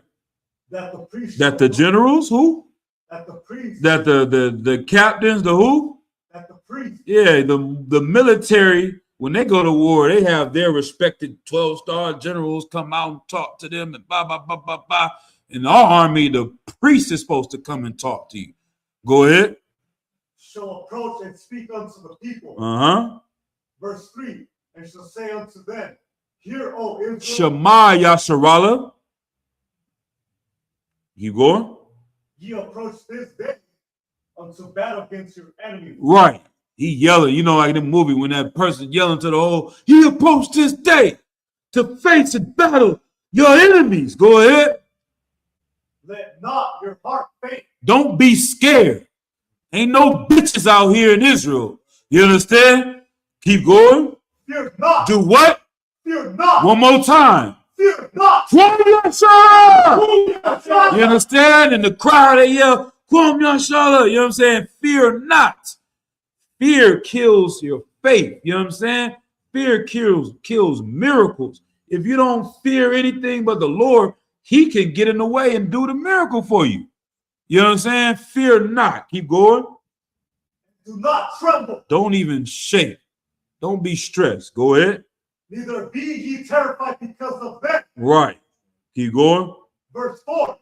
that the priests, That the generals, who? that the priests, That the captains, the who? that the priests, Yeah, the military, when they go to war, they have their respected 12-star generals come out and talk to them and blah, blah, blah, blah, blah. In our army, the priest is supposed to come and talk to you. Go ahead. shall approach and speak unto the people. Uh-huh. Verse 3, and shall say unto them, Hear, O Israel. Shema Yasharala. You going? Ye approach this day unto battle against your enemies. Right. He yelling, you know, like in the movie when that person yelling to the whole, he approached this day to face and battle your enemies. Go ahead. Let not your heart faint. Don't be scared. Ain't no bitches out here in Israel. You understand? Keep going. Fear not. Do what? Fear not. One more time. Fear not. Kwam Yashala! You understand? And the crowd, they yell, Kwam Yashala. You know what I'm saying? Fear not. Fear kills your faith. You know what I'm saying? Fear kills miracles. If you don't fear anything but the Lord, he can get in the way and do the miracle for you. You know what I'm saying? Fear not. Keep going. Do not tremble. Don't even shake. Don't be stressed. Go ahead. Neither be ye terrified because of them. Right. Keep going. Verse 4.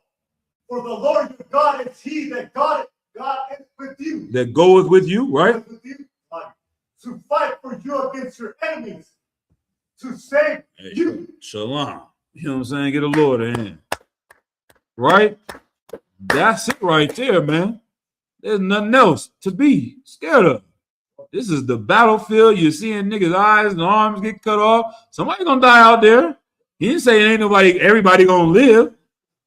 For the Lord your God is he that God is with you. That goeth with you, right? With you, to fight for you against your enemies. To save you. Shalom. You know what I'm saying? Get a Lord a hand. Right? That's it right there, man. There's nothing else to be scared of. This is the battlefield. You're seeing niggas' eyes and arms get cut off. Somebody gonna die out there. He didn't say ain't everybody gonna live,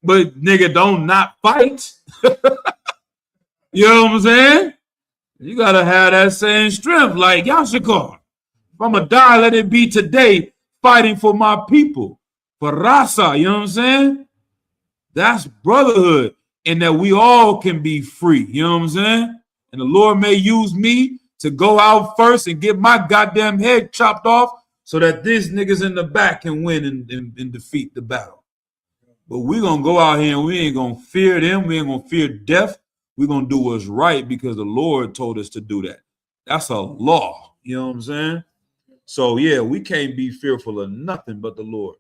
but nigga don't not fight. You know what I'm saying? You gotta have that same strength like Yashikar. If I'm gonna die, let it be today fighting for my people. For Rasa, you know what I'm saying? That's brotherhood. And that we all can be free. You know what I'm saying? And the Lord may use me to go out first and get my goddamn head chopped off so that these niggas in the back can win and defeat the battle. But we're going to go out here and we ain't going to fear them. We ain't going to fear death. We're going to do what's right because the Lord told us to do that. That's a law. You know what I'm saying? So, yeah, we can't be fearful of nothing but the Lord.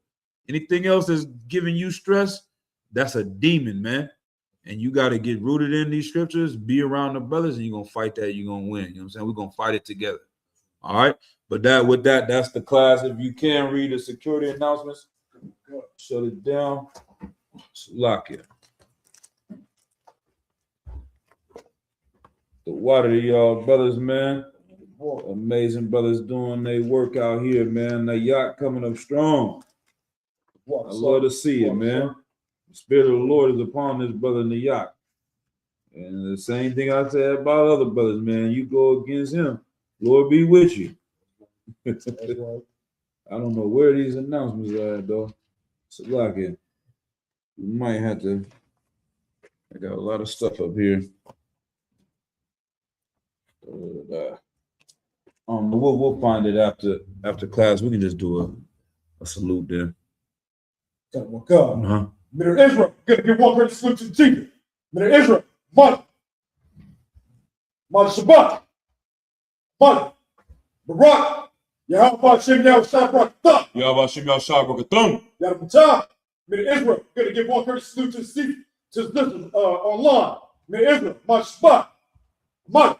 Anything else that's giving you stress, that's a demon, man. And you got to get rooted in these scriptures, be around the brothers, and you're going to fight that. You're going to win. You know what I'm saying? We're going to fight it together. All right. But that's the class. If you can read the security announcements, shut it down. Lock it. The water to y'all brothers, man. Amazing brothers doing their work out here, man. The yacht coming up strong. I love to see it, man. The Spirit of the Lord is upon this brother in the yacht. And the same thing I said about other brothers, man. You go against him, Lord be with you. I don't know where these announcements are at, though. So like it. We might have to. I got a lot of stuff up here. We'll find it after class. We can just do a salute there. Got one God. Uh-huh. Men of Israel, gonna give one great salute to the chief. Men of Israel, Mother Shabbat, Mother Barak, Yahweh Hashem Yahweh Shabbat, Yahweh Hashem Yahweh Yahweh. Men of Israel, gonna give one great salute to the chief, to the listeners online. Men of Israel, Shabbat, Mother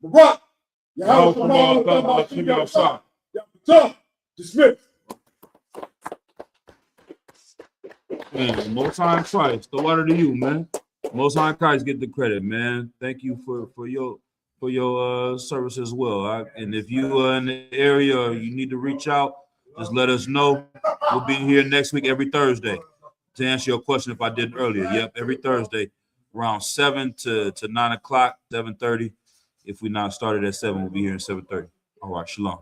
Barak, Yahweh Hashem Yahweh. Dismissed. Man, Most High Christ, the water to you, man. Most High Christ get the credit, man. Thank you for your service as well. And if you are in the area or you need to reach out, just let us know. We'll be here next week every Thursday to answer your question if I did earlier. Yep, every Thursday around 7 to 9 o'clock, 7:30. If we not started at 7, we'll be here at 7:30. All right, shalom.